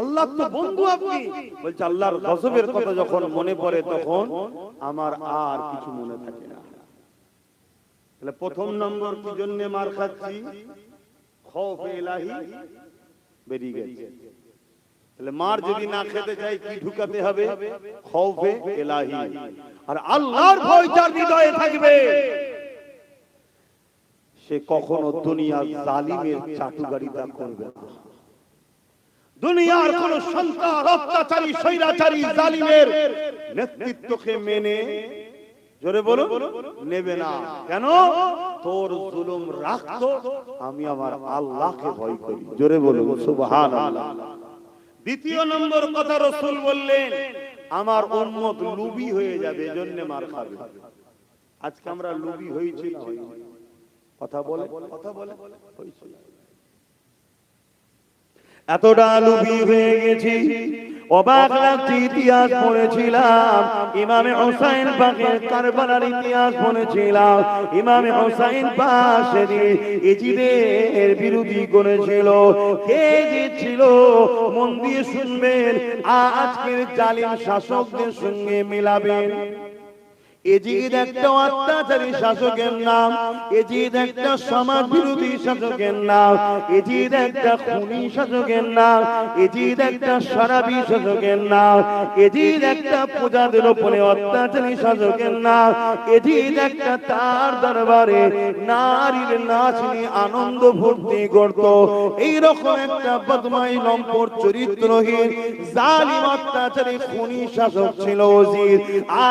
আল্লাহ তো বন্ধু আপনি। বলছে আল্লাহর গজবের কথা যখন মনে পড়ে তখন আমার আর কিছু মনে থাকে না। তাহলে প্রথম নম্বর কি জন্য মার খাচ্ছি? খৌফ ইলাহি বেরিয়ে গেছে। তাহলে মার যদি না খেতে চাই কি ঢুকাতে হবে? খৌফে ইলাহি। আর আল্লাহর ভয় যার হৃদয়ে থাকবে সে কখনো দুনিয়ার জালিমের চাটুকারিতা করবে না। দুনিয়ার কোন সন্তান অত্যাচারী স্বৈরাচারী জালিমের নেতৃত্বকে মেনে, জোরে বলো, নেবে না। কেন? তোর জুলুম রাখতো, আমি আমার আল্লাহকে ভয় করি। জোরে বলো সুবহানাল্লাহ। দ্বিতীয় নম্বর কথা রাসূল বললেন আমার উম্মত লুবি হয়ে যাবে, এজন্য মার খাবে। আজকে আমরা লুবি হয়েছি না? কথা বলে হয়েছে। এতটা লুবি হয়ে গেছি, অবাক লাগছে। ইতিহাস পড়েছিলাম, ইমামে হুসাইন পাকের কারবালার ইতিহাস পড়েছিলাম। ইমামে হুসাইন পাক সেদিন ইজিদের বিরোধী করেছিল। কে জিতছিল? মন দিয়ে শুনবেন, আজকের জালিম শাসকদের সঙ্গে মিলাবেন। এজিদ একটা অত্যাচারী শাসকের নাম, এজিদ একটা সমাজ বিরোধী শাসকের নাম, এজিদ একটা খুনি শাসকের নাম, এজিদ একটা শরাবী শাসকের নাম, এজিদ একটা প্রজাদের উপরে অত্যাচারী শাসকের নাম, এজিদ একটা তার দরবারে নারীর নাচ নিয়ে আনন্দ ফুর্তি করত। এইরকম একটা বদমাই লম্পট চরিত্রহীন জালিম অত্যাচারী খুনি শাসক ছিল এজিদ।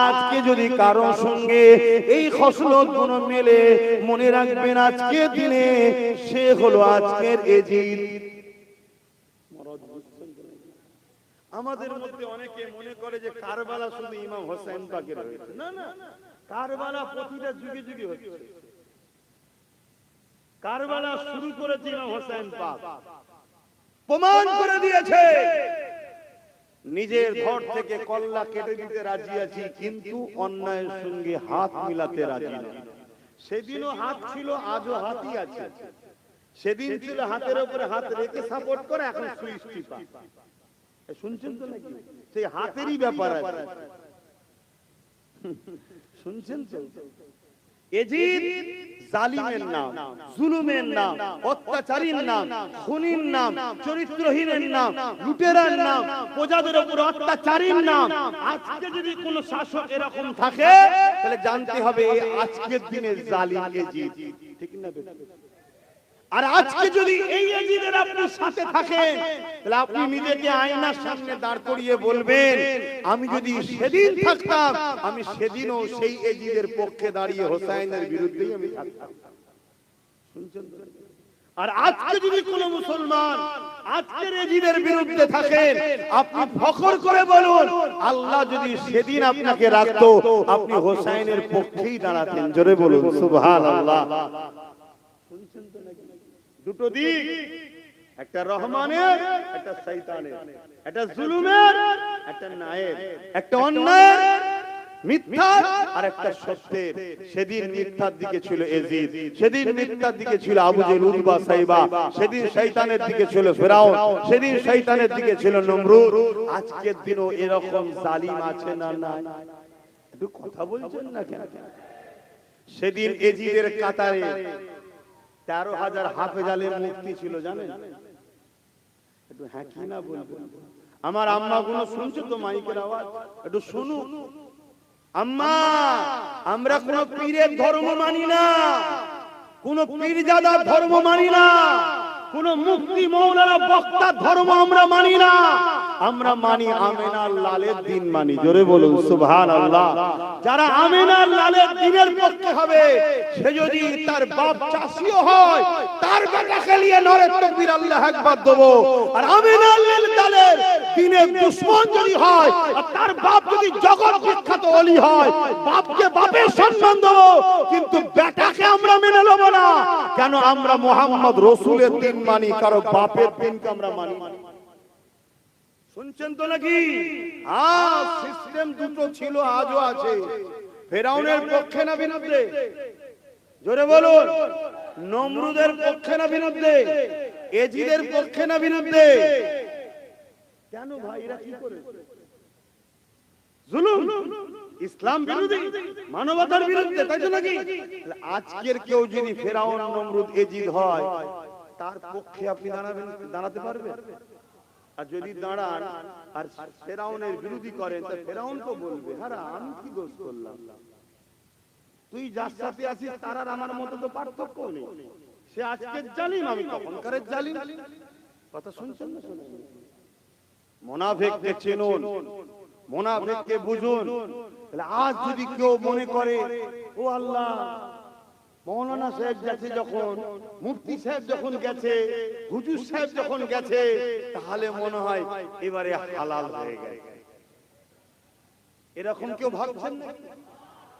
আজকে যদি কারো সঙ্গে এই খসলত গুণ মেলে, মনে রাখবেন আজকে দিনে সে হলো আজকের এজিদ। আমাদের মধ্যে অনেকে মনে করে যে কারবালা শুধু ইমাম হোসেন পাকের হয়েছে। না না, কারবালা প্রতিটা যুগে যুগে হচ্ছে। কারবালা শুরু করেছে ইমাম হোসেন পাক, প্রমাণ করে দিয়েছে নিজের ঘর থেকে কল্লা কেটে দিতে রাজি আছি, কিন্তু অন্যায়ের সঙ্গে হাত মিলাতে রাজি না। সেদিনও হাত ছিল, আজও হাতই আছে। সেদিন ছিল হাতের উপরে হাত রেখে সাপোর্ট করে, এখন সুইচ টিপা। শুনছেন তো নাকি? সেই হাতেরই ব্যাপার আছে, শুনছেন তো? এজিদ জালিমের নাম, জুলুমের নাম, অত্যাচারীর নাম, খুনির নাম, চরিত্রহীনের নাম, লুটেরার নাম, প্রজাদের উপর অত্যাচারীর নাম। আজকে যদি কোন শাসক এরকম থাকে, তাহলে জানতে হবে আজকের দিনে জালিম এজিদ, ঠিক না? আর আজকে যদি এই এজিদের আপনার সাথে থাকেন, তাহলে আপনি নিজেকে আয়নার সামনে দাঁড় করিয়ে বলবেন, আমি যদি সেদিন থাকতাম, আমি সেদিনও সেই এজিদের পক্ষে দাঁড়িয়ে হোসাইনের বিরুদ্ধেই আমি থাকতাম। শুনছেন? আর আজকে যদি কোন মুসলমান আজকের এজিদের বিরুদ্ধে থাকেন, আপনি ফখর করে বলুন, আল্লাহ যদি সেদিন আপনাকে রাখতো, আপনি হোসাইনের পক্ষেই দাঁড়াতেন। জোরে বলুন সুবহানাল্লাহ। শুনছেন তো নাকি? দুটো দিক, একটা রহমানের, একটা শয়তানের, একটা জুলুমের, একটা ন্যায়ের, একটা অন্যায়ের, মিথ্যার, আর একটা সত্যের। সেদিন মিথ্যার দিকে ছিল এজিদ, সেদিন মিথ্যার দিকে ছিল আবু জেহেল, উতবা, সাইবা, সেদিন শয়তানের দিকে ছিল ফিরাউন, সেদিন শয়তানের দিকে ছিল নমরুদ। আজকের দিনও এরকম জালিম আছে না? না, একটু কথা বলছেন না কেন? সেদিন এজিদের কাতারে 13,000 হাফেজ আলেম মুফতি ছিল, জানেন? একটু হ্যাঁ কি না বলবেন? আমার আম্মা গুলো শুনছো তো মাইকের আওয়াজ? একটু শুনুন। আম্মা, আমরা কোন পীরের ধর্ম মানি না, কোন পীরজাদার ধর্ম মানি না, কোন মুফতি মৌলানা বক্তার ধর্ম আমরা মানি না। আমরা মানি আমিনার লালের দিন মানি। জোরে বলুন সুবহানাল্লাহ। যারা আমিনার লালের দিনের পক্ষে হবে, সে যদি তার বাপ চাষিও হয়, তার বেটাকে নিয়ে নারে তাকবীর আল্লাহু আকবার দেব। আর আমিনার লালের দিনের দুশমন যদি হয়, আর তার বাপ যদি জগৎ বিখ্যাত ওলি হয়, বাপকে বাপের সম্মান দেব, কিন্তু বেটাকে আমরা মেনে নেব না। কেন? আমরা মুহাম্মদ রাসূলের দিন মানি, কারো বাপের দিনকে আমরা মানি। শুনছেন তো নাকি? হ্যাঁ, সিস্টেম দুটো ছিল, আজও আছে। ফেরাউনের পক্ষে না বিরুদ্ধে? জোরে বলুন। নমরুদের পক্ষে না বিরুদ্ধে? এজিদের পক্ষে না বিরুদ্ধে? কেন ভাই এরা কি করে? জুলুম, ইসলাম বিরোধী, মানবতার বিরুদ্ধে, তাই তো নাকি? আজকের কেউ যদি ফেরাউন, নমরুদ, এজিদ হয়, তার পক্ষে আপনি দাঁড়াতে পারবেন? আর যদি দাঁড়ান আর ফেরাউনের বিরোধী করেন, তা ফেরাউন তো বলবে, আরে আমি কি দোষ করলাম? তুই যার সাথে আছিস তার আর আমার মতো তো পার্থক্য নেই। সে আজকের জালিম, আমি তখনকারের জালিম। কথা শুনছেন না? শুনুন। মুনাফিককে চিনুন, মুনাফিককে বুঝুন। আজ যদি কেউ মনে করে, ও আল্লাহ, মৌলানা সাহেব গেছে যখন, মুফতি সাহেব যখন গেছে, হুজুর সাহেব যখন গেছে, তাহলে মনে হয় এবারে হালাল হয়ে গেছে, এরকম কেউ ভাবছেন না?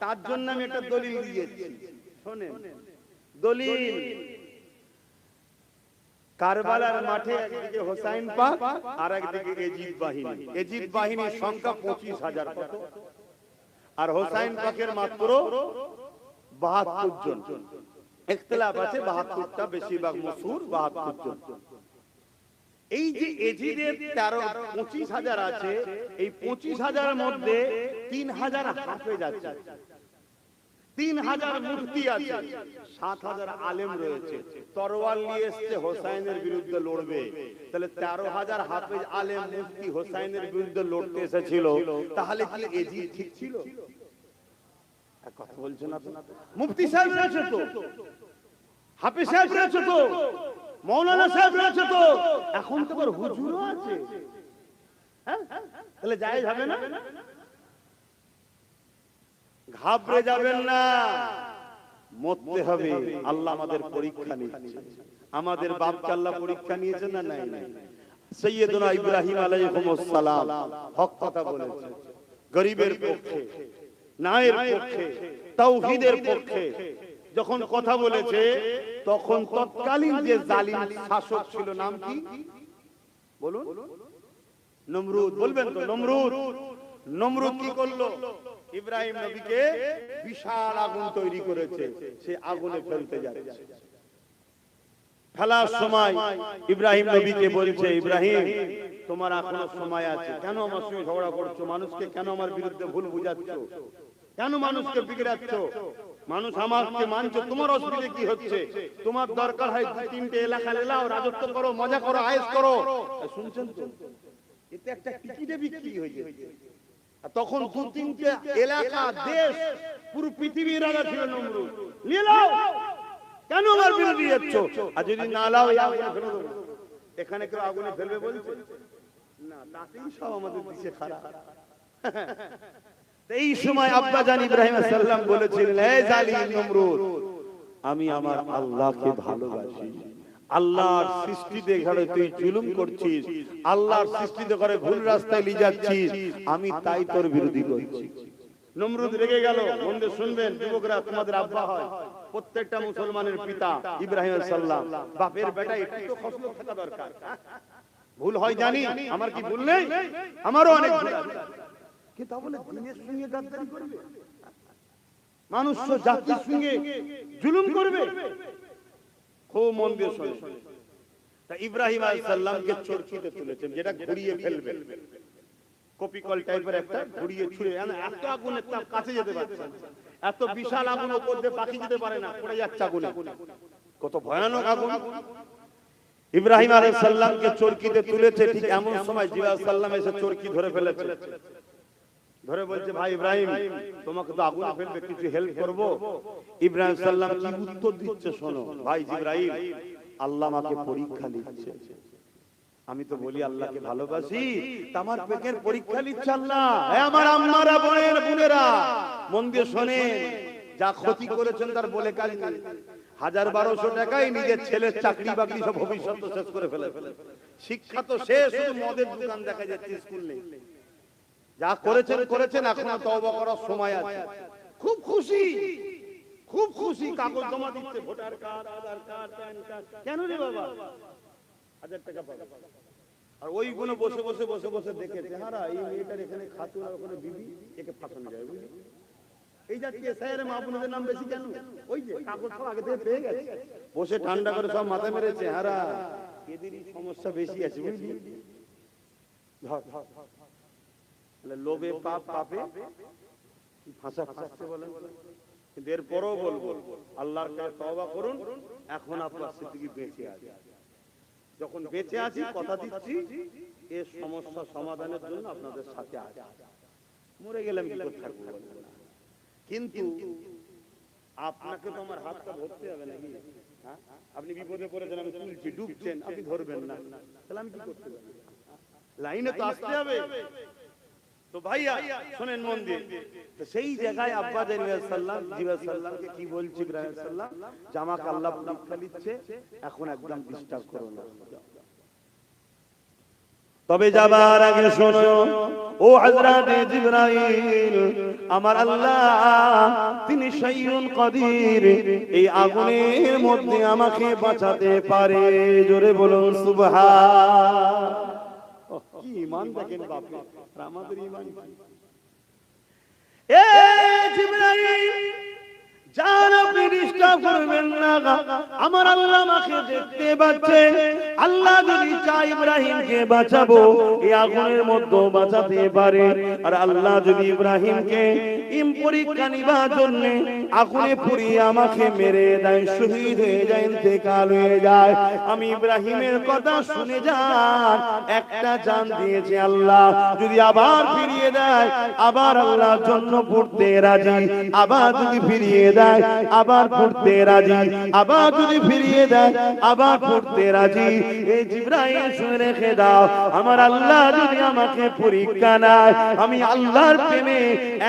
তার জন্য আমি একটা দলিল দিয়েছি, শোনেন। দলিল: কারবালার মাঠে একদিকে হোসাইন পাক, আর একদিকে এজিদ বাহিনী। এজিদ বাহিনীর সংখ্যা 25,000, কত? আর হোসাইন পাকের মাত্র 72 জন। ইখতিলাফ আছে, 72টা, বেশিরভাগ মশহুর 72 জন। এই যে এজিদের 25,000 আছে, এই 25,000 এর মধ্যে 3,000 হাফেজ আছে, 3,000 মুফতি আছে, 7,000 আলেম রয়েছে। তরোয়াল নিয়ে এসছে, হোসাইনের বিরুদ্ধে লড়বে। তাহলে 13,000 হাফেজ আলেম মুফতি হোসাইনের বিরুদ্ধে লড়তে এসেছিল, তাহলে কি এজিদ ঠিক ছিল? কথা বলছেন আপনারা? মুফতি সাহেব রয়েছে তো, হাফেজ সাহেব রয়েছে তো, মৌলানা সাহেব রয়েছে তো, এখন তো আবার হুজুরও আছে। হ্যাঁ, তাহলে জায়েজ হবে না? ঘাবড়ে যাবেন না, মরতে হবে। আল্লাহ আমাদের পরীক্ষা নিচ্ছে। আমাদের বাপকে আল্লাহ পরীক্ষা নিয়েছেন না? নাই। সাইয়্যিদুনা ইব্রাহিম আলাইহিস সালাম হক কথা বলেছে, গরিবের পক্ষে, ন্যায়ের পক্ষে, তাওহীদের পক্ষে। যখন কথা বলেছে তখন তৎকালীন যে জালিম শাসক ছিল নাম কি বলুন? নমরুদ। বলবেন তো নমরুদ? নমরুদ কি করলো? ইব্রাহিম নবীকে বিশাল আগুন তৈরি করেছে, সে আগুনে ফেলতে যাচ্ছে। ফেলার সময় ইব্রাহিম নবীকে বলছে, ইব্রাহিম তোমার এখনো সময় আছে, কেন আমার সঙ্গে ঝগড়া করছো? মানুষকে কেন আমার বিরুদ্ধে ভুল বুঝাচ্ছ? কেন মানুষকে বিগড়াচ্ছ? মানুষ আমাকে মানছো, তোমার অসুবিধা কি হচ্ছে? তোমার দরকার হয় 2-3টে এলাকা এলাও, রাজত্ব করো, মজা করো, আয়েশ করো। শুনছেন তো? এতে একটা টিকিটে বিক্রি হয়ে গেছে। তখন 2-3টে এলাকা, দেশ, পুরো পৃথিবীর রাজা ছিল নমরুদ। নিয়ে নাও, কেন আমার বিরোধী যাচ্ছ? আর যদি না লাও আগুনে ফেলে দেবো। এখানে কেউ আগুনে ফেলবে বলছে না, তাতেই সব আমাদের দেশে খারাপ। এই সময় আব্বা জান ইব্রাহিম আলাইহিস সালাম বলেছিলেন, হে জালিম নমরুদ, আমি আমার আল্লাহকে ভালোবাসি। আল্লাহর সৃষ্টিতে ঘরে তুই জুলুম করছিস, আল্লাহর সৃষ্টিতে ঘরে ভুল রাস্তায় নিয়ে যাচ্ছিস, আমি তাই তোর বিরোধী করছি। নমরুদ রেগে গেল। বন্ধু শুনবেন, যুবকরা, তোমাদের আব্বা হয়, প্রত্যেকটা মুসলমানের পিতা ইব্রাহিম আলাইহিস সালাম, বাপের বেটা একটু তো খসলো থাকা দরকার। ভুল হয় জানি, আমার কি ভুল নেই? আমারও অনেক ভুল আছে, কিন্তু বলে দিনের সঙ্গে গাদ্দারি করবে, মানুষ জাতির সঙ্গে জুলুম করবে। খুব মন দিয়ে শোনে। তা ইব্রাহিম আলাইহিস সালামকে চরকিতে তুলেছেন, যেটা ঘুরিয়ে ফেলবে, কপিকল টাইপের একটা ঘুরিয়ে ছুঁড়ে, এত আগুনের তাপ, কাছে যেতে পারছে না। এত বিশাল আগুন উপর দিয়ে পাখি যেতে পারে না, পড়ে যাচ্ছে আগুনে। কত ভয়ানক আগুন। ইব্রাহিম আলাইহিস সালামকে চরকিতে তুলেছে, ঠিক এমন সময় জিবরাইল আলাইহিস সালাম এসে চরকি ধরে ফেলেছে। ধরে বলছে, ভাই ইব্রাহিম, তোমাকে তো আগুনে ফেলবে, কিছু হেল্প করব? ইব্রাহিম আলাইহিস সালাম কি উত্তর দিচ্ছে শোনো। ভাই জিবরাইল, আল্লাহ আমাকে পরীক্ষা নিচ্ছে। আমি তো বলি আল্লাহকে ভালোবাসি, আমার পেটের পরীক্ষা নিচ্ছে আল্লাহ। হে আমার আম্মারা, বোনেরা, মন দিয়ে শোনেন, যা ক্ষতি করেছেন তার বলে কাজ নেই। 1000-1200 টাকায় নিজের ছেলের চাকরি বাকরি সব ভবিষ্যৎ শেষ করে ফেলে। শিক্ষা তো শেষ, শুধু মদের দোকান দেখা যাচ্ছে, স্কুল নেই। যা করেছেন করেছেন, এখনো তওবা করার সময় আছে। খুব খুশি, খুব খুশি, কাগজ জমা দিচ্ছে, ভোটার কার্ড, আধার কার্ড, প্যান কার্ড। কেন রে বাবা? 1000 টাকা পাবে। আর ওইগুলো বসে বসে বসে বসে দেখেছে, হারা এই মেয়েটার এখানে খাতুন আর ওখানে বিবি, একে ফাঁসানো যায়, বুঝলি? এই জাতীয় স্যার মা বোনদের নাম বেশি কেন? ওই যে কাগজ সব আগে থেকে পেয়ে গেছে, বসে ঠান্ডা করে সব মাথা মেরেছে, হারা এদেরই সমস্যা বেশি আছে, বুঝলি? লোভে পাপ, পাপে ফাঁসা ফাঁসতে বলেন। কিন্তু এরপরও বলবো, আল্লাহর কাছে তওবা করুন। এখন আপনার সিদ্দিকী বেঁচে আছে, যখন বেঁচে আছি কথা দিচ্ছি, এই সমস্যা সমাধানের জন্য আপনাদের সাথে আছে। মরে গেলাম কি করে থাকবো? কিন্তু আপনাকে তো আমার হাতটা ধরতে হবে নাকি? আপনি বিপদে পড়েছেন, আমি তুলছি, ডুবছেন, আপনি ধরবেন না, তাহলে আমি কি করতে পারি? লাইনে তো আসতে হবে। তো ভাইয়া শুনেন মন দিয়ে, তো সেই জায়গায় আব্বা জিবরাইল সাল্লামকে কি বলছি, ইব্রাহিম সাল্লাম, জামাকে আল্লাহ পরীক্ষা নিচ্ছে, এখন একদম ডিস্টার্ব করো না। তবে যাবার আগে শোনো, ও হযরত জিবরাইল, আমার আল্লাহ তিনি শাইউন কাদির, এই আগুনের মধ্যে আমাকে বাঁচাতে পারে। জোরে বলুন সুবহান। কি ঈমান দেখেন বাপরে, আমাদের ঈমান। এ জিবরাইল, জান আপনি ডিস্টার্ব করবেন না, আমার আল্লাহ আমাকে দেখতে পাচ্ছে। আল্লাহ যদি চায় ইব্রাহিমকে বাঁচাবো, এই আগুনের মধ্যে বাঁচাতে পারে। আর আল্লাহ যদি ইব্রাহিমকে পরীক্ষা নিবার জন্য আগুনে পুড়িয়ে আমাকে মেরে দেয়, শহীদ হয়ে যায়, ইন্তেকাল হয়ে যায়, আমি ইব্রাহিমের কথা শুনে যান, একটা জান দিয়েছে আল্লাহ, যদি আবার ফিরিয়ে দেয়, আবার আল্লাহর জন্য পড়তে রাজি, আবার যদি ফিরিয়ে দেয়, আবার পড়তে রাজি, আবার যদি ফিরিয়ে দেয়, আবার পড়তে রাজি। এই জিবরাইল শুনে রেখে দাও, আমার আল্লাহ যদি আমাকে পরীক্ষা নেয়, আমি আল্লাহর প্রেমে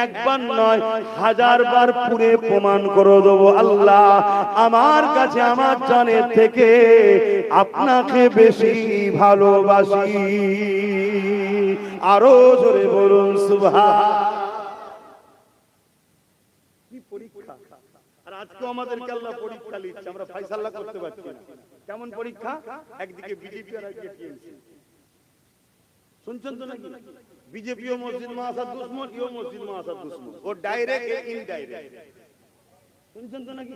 একবার নয় 1000 বার পুরে প্রমাণ করে দেব, আল্লাহ আমার কাছে আমার জানের থেকে আপনাকে বেশি ভালোবাসি। আরো জোরে বলুন সুবহান। কি পরীক্ষা! আর আজকে আমাদেরকে আল্লাহ পরীক্ষা নিচ্ছে, আমরা ফয়সালা করতে পারছি না। কেমন পরীক্ষা? একদিকে বিজেপি আর একদিকে টিএমসি। শুনছেন তো নাকি? বিজেপিও মসজিদ মাসার দুশ্মন, ইও মসজিদ মাসার দুশ্মন, ও ডাইরেক্ট এ ইনডাইরেক্ট। শুনছেন তো নাকি?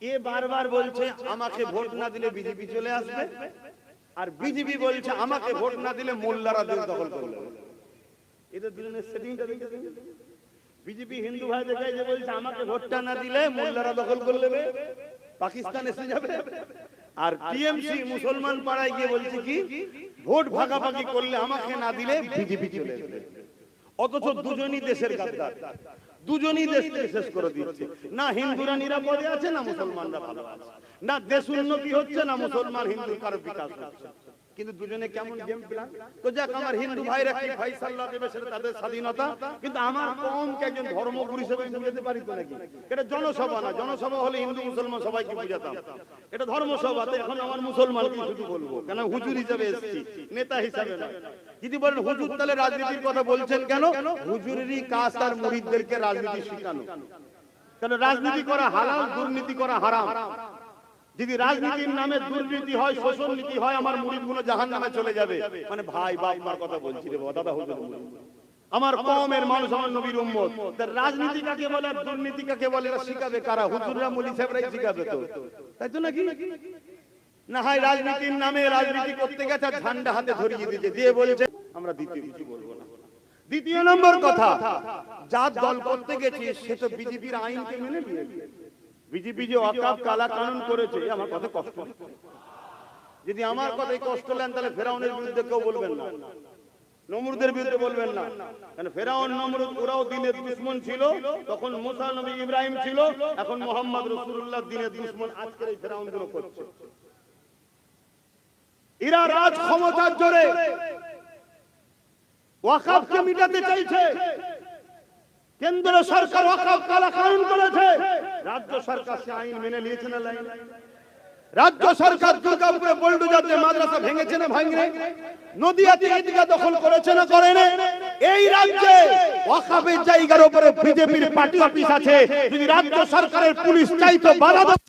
এ বারবার বলছে আমাকে ভোট না দিলে বিজেপি চলে আসবে, আর বিজেপি বলছে আমাকে ভোট না দিলে মোল্লারা দেশ দখল করবে। এদের দুজনের সেটিংটা দেখেছেন? বিজেপি হিন্দু ভাইদের যে বলছে আমাকে ভোটটা না দিলে মোল্লারা দখল করে নেবে, পাকিস্তান এসে যাবে। আর টিএমসি মুসলমান পাড়ায় গিয়ে বলছে কি ভোট ভাগাভাগি করলে আমাকে না দিলে বিজেপি চলে আসবে। অথচ দুজনই দেশের গাদ্দার, দুজনই দেশকে শেষ করে দিচ্ছে। না হিন্দুরা নিরাপদে আছে, না মুসলমানরা ভালো আছে, না দেশ উন্নতি হচ্ছে, না মুসলমান হিন্দু কারো বিকাশ হচ্ছে। কিন্তু দুজনে কেমন গেম প্ল্যান। তো যাক, আমার হিন্দু ভাইরা কি ফয়সালা দেবে সেটা তাদের স্বাধীনতা, কিন্তু আমার কওমকে একজন ধর্মগুরু হিসেবে বুঝাতে পারি তো নাকি? এটা জনসভা না, জনসভা হলে হিন্দু মুসলমান সবাইকে বুঝাতাম, এটা ধর্মসভা। তো এখন আমার মুসলমানকে শুধু বলবো, কেন হুজুর হিসেবে এসেছি, নেতা হিসেবে না। যদি বলেন হুজুর তাহলে রাজনীতির কথা বলছেন কেন? হুজুরেরই কাজ তার মুরিদদেরকে রাজনীতি শেখানো। কেন রাজনীতি করা হালাল, দুর্নীতি করা হারাম। যদি রাজনীতির নামে দুর্নীতি হয়, শোষণ নীতি হয়, আমার মুরিদগুলো জাহান্নামে চলে যাবে। মানে ভাই বাপ মার কথা বলছি রে বাবা, দাদা হুজুর আমার কওমের মানুষ, আমার নবীর উম্মত। তার রাজনীতি কাকে বলে আর দুর্নীতি কাকে বলে এরা শিখাবে কারা? হুজুররা মুলি সাহেবরাই শিখাবে তো, তাই তো নাকি? না হয় রাজনীতির নামে রাজনীতি করতে গেছে আর ঝান্ডা হাতে ধরিয়ে দিয়েছে, দিয়ে বলছে আমরা দ্বিতীয় কিছু বলবো না। দ্বিতীয় নম্বর কথা, যার দল করতে গেছে সে তো বিজেপির আইনকে মেনে নিয়েছে। বিজেপি যে ওয়াকফ কালা কানুন করেছে, আমার কথা কষ্ট। যদি আমার কথাই কষ্ট নেন তাহলে ফেরাউনের বিরুদ্ধে কেউ বলবেন না, নমরুদের বিরুদ্ধে বলবেন না। কারণ ফেরাউন নমরুদ ওরাও দ্বীনের দুশমন ছিল, তখন মুসা নবী ইব্রাহিম ছিল, এখন মুহাম্মদ রাসূলুল্লাহ দ্বীনের দুশমন আজকের এই ফেরাউনগুলো করছে। এরা রাজ ক্ষমতার জোরে ওয়াকফকে মিটাতে চাইছে। কেন্দ্র সরকার ওয়াকফ কালা কানুন করেছে, রাজ্য সরকার সে আইন মেনে নিয়েছে না নাই? রাজ্য সরকার দুর্গাপুরে বুলডোজার দিয়ে মাদ্রাসা ভেঙেছে না ভাঙে? নদিয়াতে ঈদগাহ দখল করেছে না করে না? এই রাজ্যে ওয়াকফের জায়গার উপরে বিজেপির পার্টি অফিস আছে, যদি রাজ্য সরকারের পুলিশ চাইতো বাধা দেবে।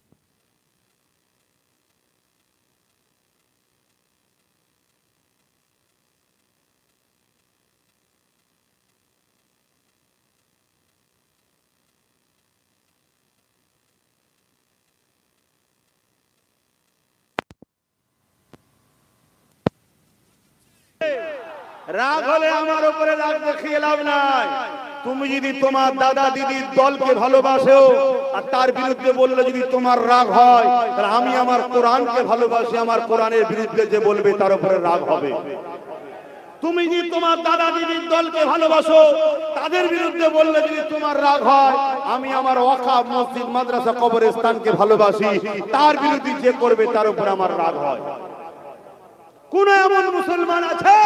রাগ হলে আমার উপরে রাগ দেখিয়ে লাভ নাই। তুমি যদি তোমার দাদা দিদির দলকে ভালোবাসো আর তার বিরুদ্ধে বললে যদি তোমার রাগ হয়, তাহলে আমি আমার কোরআনকে ভালোবাসি, আমার কোরআনের বিরুদ্ধে যে বলবে তার উপরে রাগ হবে। তুমি যদি তোমার দাদা দিদির দলকে ভালোবাসো, তাদের বিরুদ্ধে বললে যদি তোমার রাগ হয়, আমি আমার ওয়াকফ মসজিদ মাদ্রাসা কবরস্থানকে ভালোবাসি, তার বিরুদ্ধে যে করবে তার উপরে আমার রাগ হয়। কোন এমন মুসলমান আছে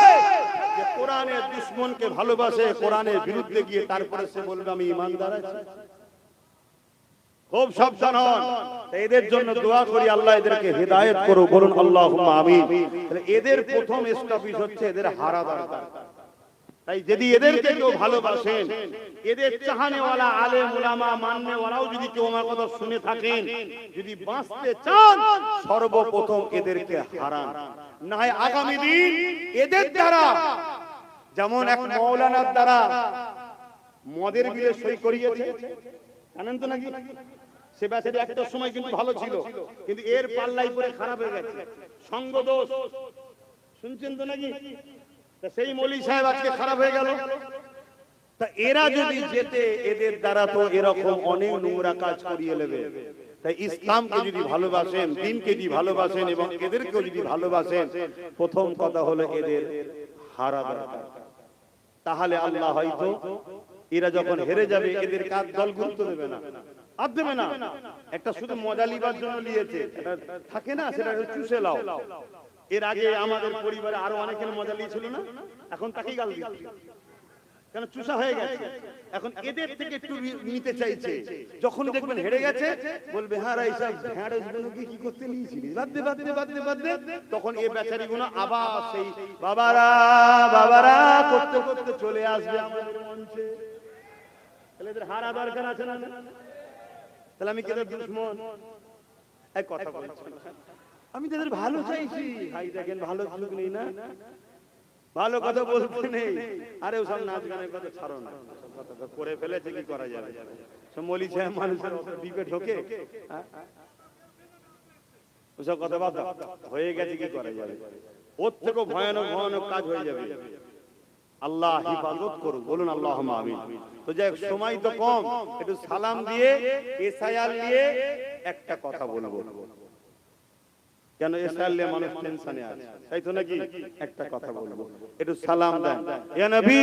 যে কোরআনের দুশমনকে ভালোবাসে, কোরআনের বিরুদ্ধে গিয়ে তারপরে সে বলবে আমি ঈমানদার আছি? খুব সাবধান হন। এদের জন্য দোয়া করি আল্লাহ এদেরকে হেদায়েত করো, বলুন আল্লাহুম্মা আমিন। তাহলে এদের প্রথম স্টপিস হচ্ছে এদের হারা দরকার। তাই যদি এদেরকে কেউ ভালোবাসেন, এদের চাহানেওয়ালা আলেম উলামা মাননেওয়ালাও যদি কেউ আমার কথা শুনে থাকেন, যদি বাঁচতে চান সর্বপ্রথম এদেরকে হারান। না হয় আগামী দিন এদের দ্বারা, যেমন এক মাওলানার দ্বারা মদের বিলে সই করিয়েছে, জানেন তো নাকি? সে বেচারি একটা সময় কিন্তু ভালো ছিল, কিন্তু এর পাল্লাই পরে খারাপ হয়ে গেছে, সঙ্গ দোষ। শুনছেন তো নাকি? সেই মৌলী সাহেব আজকে খারাপ হয়ে গেল। তা এরা যদি যেতে, এদের দ্বারা তো এরকম অনেক নোংরা কাজ করিয়ে নেবে। তাই ইসলামকে যদি ভালোবাসেন, দ্বীনকে যদি ভালোবাসেন এবং এদেরকেও যদি ভালোবাসেন, প্রথম কথা হলো এদের হারা দরকার। তাহলে আল্লাহ হয়তো এরা যখন হেরে যাবে, এদের কাজ দল গুরুত্ব দেবে না, আর দেবে না। একটা শুধু মজা লিবার জন্য নিয়েছে, এটা থাকে না, সেটা চুষে লাও। এর আগে আমাদের পরিবারে আরো অনেকের মজা নিয়েছিল না, এখন তাকেই গাল দিচ্ছে, কেন চুষা হয়ে গেছে। এখন এদের থেকে একটু নিতে চাইছে, যখন দেখবেন হেরে গেছে বলবে হ্যাঁ রাইসা ভেড়া কি করতে নিয়েছিলি, বাদ দে বাদ দে বাদ দে বাদ দে। তখন এই বেচারি গুলো আবার সেই বাবারা বাবারা করতে করতে চলে আসবে আমাদের মঞ্চে। তাহলে এদের হারা দরকার আছে না? তাহলে আমি কেন দুশ্মন? এক কথা বলছি, আমি তাদের ভালো চাইছি। ভাই দেখেন ভালো সুযোগ নেই না, ভালো কথা বলতে নেই। আরে ওসব নাচ গানের কথা ছাড়ো না, কথা তো করে ফেলেছে, কি করা যাবে? সব মলি ছায়া মানুষের ডিপে ঢোকে, ওসব কথা বাদ হয়ে গেছে, কি করা যাবে? ওর থেকেও ভয়ানক ভয়ানক কাজ হয়ে যাবে। আল্লাহ হিফাজত করুন, বলুন আল্লাহুম্মা আমিন। তো যাই হোক, সময় তো কম, একটু সালাম দিয়ে এসআইআর নিয়ে একটা কথা বলবো। কেন এসআইআর নিয়ে মানুষ টেনশনে আছে, তাই তো নাকি? একটা কথা বলবো, একটু সালাম দেন। ইয়া নবী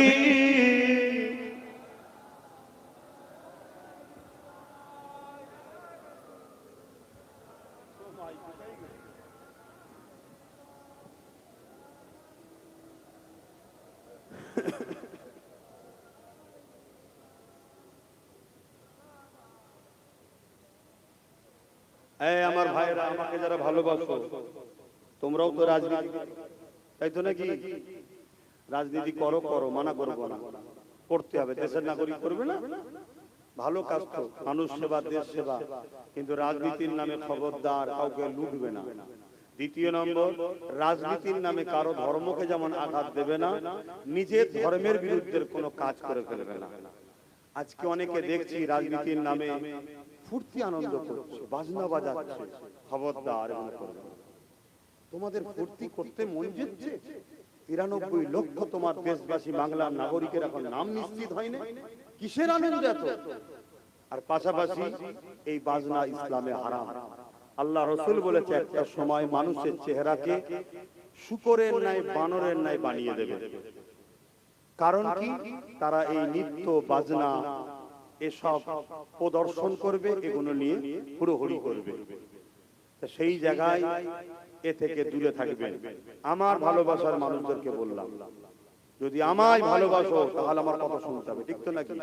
আমার ভাইরা, আমাকে যারা ভালোবাসো, তোমরাও তো রাজনীতি, তাই তো নাকি? রাজনীতি করো, করো, মানা করবো না, করতে হবে। দেশের নাগরিক করবে না, ভালো কাজ তো, মানুষ সেবা, দেশ সেবা। কিন্তু রাজনীতির নামে খবরদার কাউকে লুটবে না। দ্বিতীয় নম্বর, রাজনীতির নামে কারো ধর্মকে যেমন আঘাত দেবে না, নিজের ধর্মের বিরুদ্ধে কোনো কাজ করে ফেলবে না। আজকে অনেকে দেখছি রাজনীতির নামে ফুর্তি আনন্দ করছে, বাজনা বাজাচ্ছে, খবরদার এগুলো করবে না। তোমাদের ফুর্তি করতে মন যেচ্ছে, 93 লক্ষ তোমার দেশবাসী বাংলার নাগরিকের এখন নাম নিশ্চিত হয়নি, কিসের আনন্দ এত? আর পাশাপাশি এই বাজনা ইসলামে হারাম। আল্লাহ রাসূল বলেছে, একটা সময় মানুষের চেহারাকে শূকরের ন্যায়, বানরের ন্যায় বানিয়ে দেবে। কারণ কি? তারা এই নৃত্য বাজনা এসব প্রদর্শন করবে, এগুলো নিয়ে হুড়োহুড়ি করবে। সেই জায়গায় এ থেকে দূরে থাকবেন। আমার ভালোবাসার মানুষদেরকে বললাম, যদি আমায় ভালোবাসো তাহলে আমার কথা শুনতে হবে, ঠিক তো নাকি?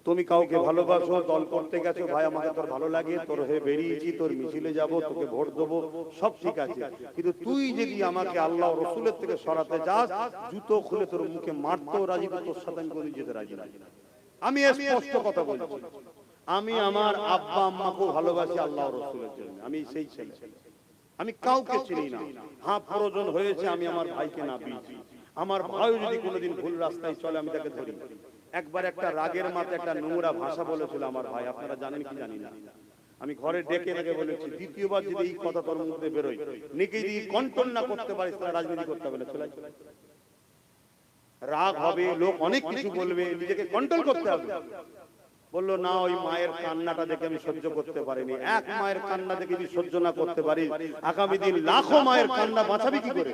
তুমি কাউকে ভালোবাসো, দল করতে গেছো, ভাই আমাকে তোর ভালো লাগে, তোর হয়ে বেরিয়েছি, তোর মিছিলে যাব, তোকে ভোট দেবো, সব ঠিক আছে। কিন্তু তুই যদি আমাকে আল্লাহ রসুলের থেকে সরাতে যাস, জুতো খুলে তোর মুখে মারতেও রাজি, তোর সাথে আমি কোনদিন যেতে রাজি না। আমি স্পষ্ট কথা বলছি, আমি আমার আব্বা আম্মাকেও ভালোবাসি আল্লাহ রসুলের জন্য। আমি সেই ছেলে, আমি কাউকে চিনি না। হ্যাঁ, প্রয়োজন হয়েছে আমি আমার ভাইকে না পেয়েছি, আমার ভাইও যদি কোনোদিন ভুল রাস্তায় চলে আমি তাকে ধরি। একবার একটা রাগের মাথায় একটা নোংরা ভাষা বলেছিল আমার ভাই, আপনারা জানেন কি জানি না। আমি ঘরে ডেকে ডেকে বলেছি, দ্বিতীয়বার যদি এই কথা তোর মুখে বেরোয়, নিজে যদি কন্ট্রোল না করতে পারিস তাহলে রাজনীতি করতে হবে না, চলে। রাগ হবে, লোক অনেক কিছু বলবে, নিজেকে কন্ট্রোল করতে হবে। বললো না, ওই মায়ের কান্নাটা দেখে আমি সহ্য করতে পারিনি। এক মায়ের কান্না দেখে যদি সহ্য না করতে পারি, আগামী দিন লাখো মায়ের কান্না বাঁচাবি কি করে?